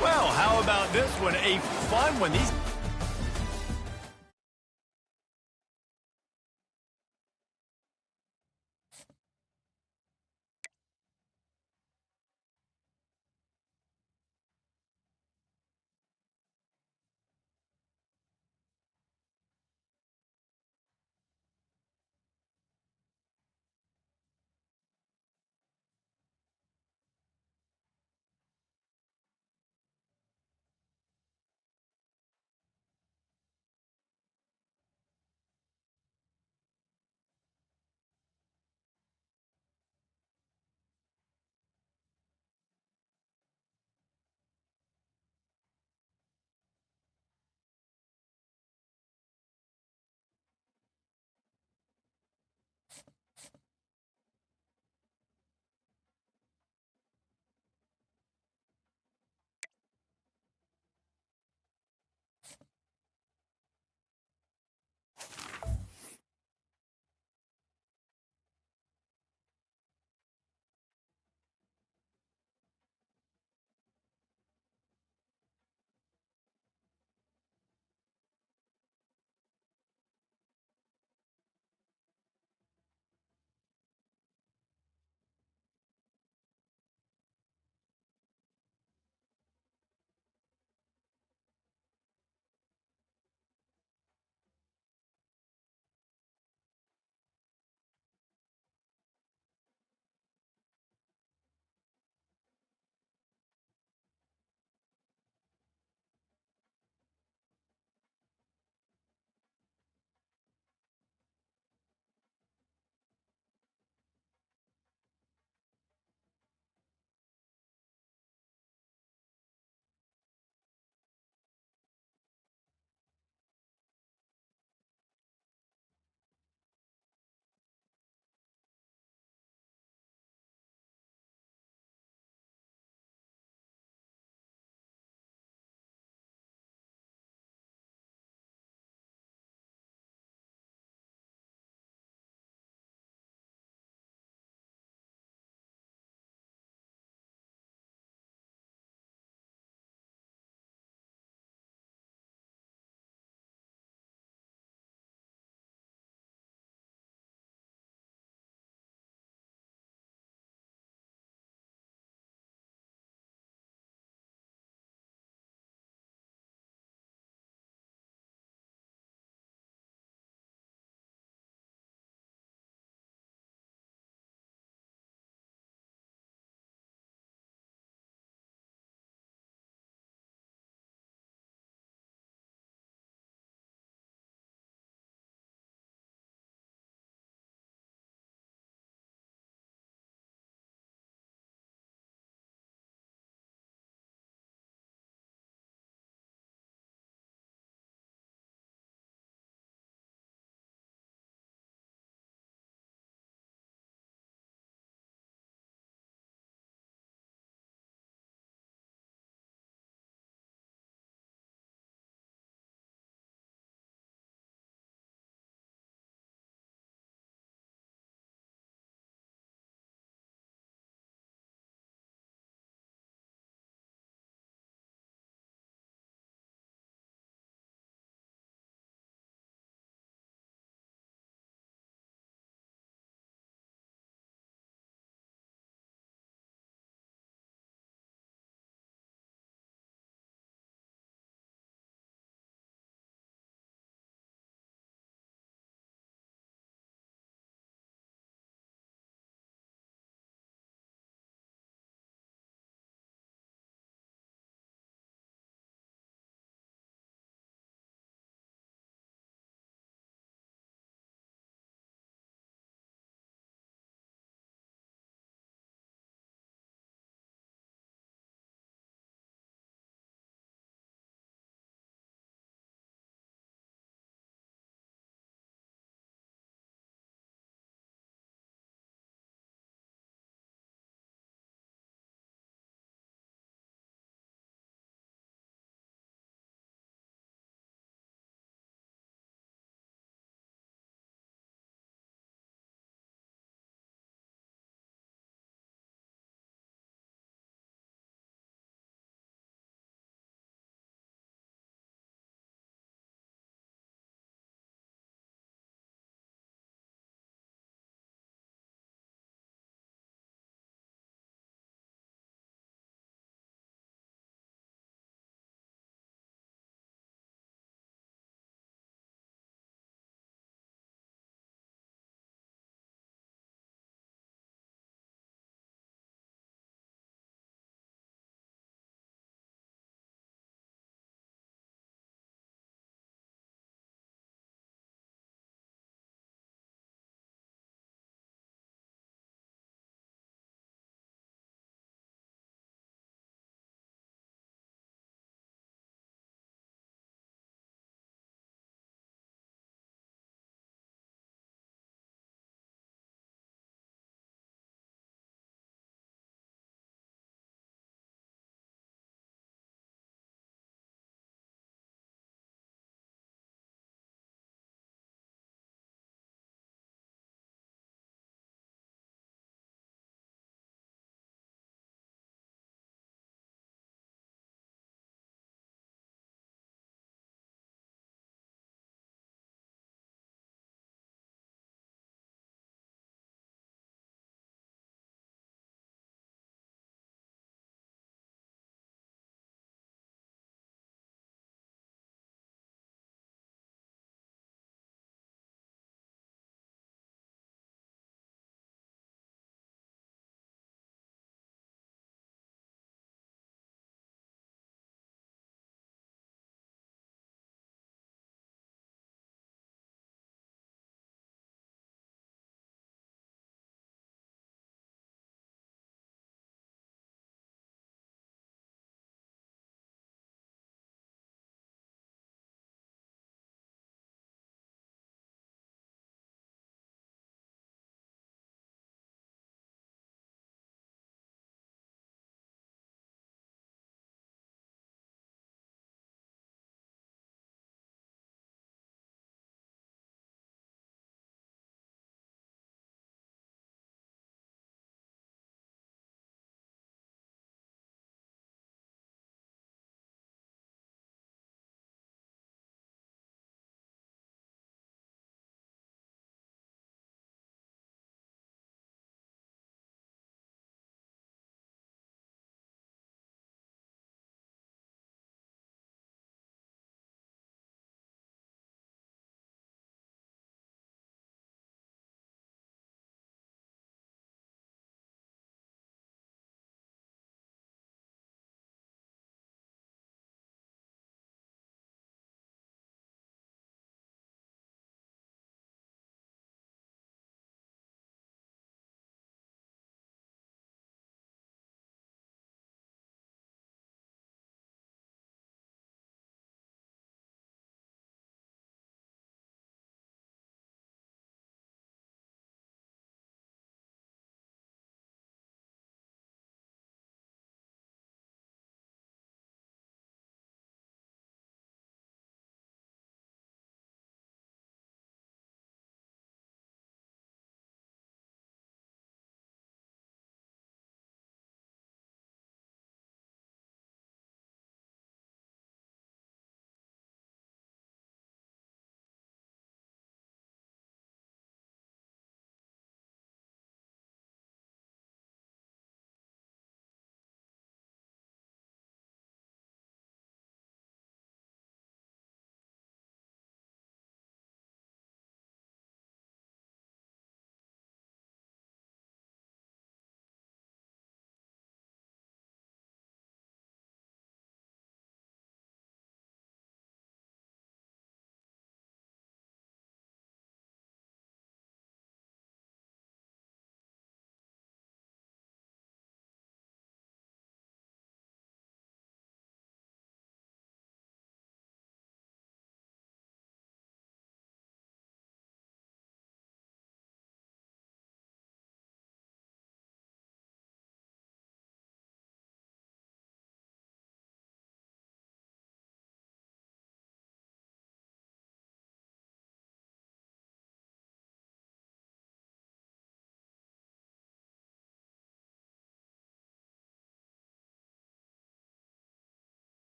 Well, how about this one? A fun one. These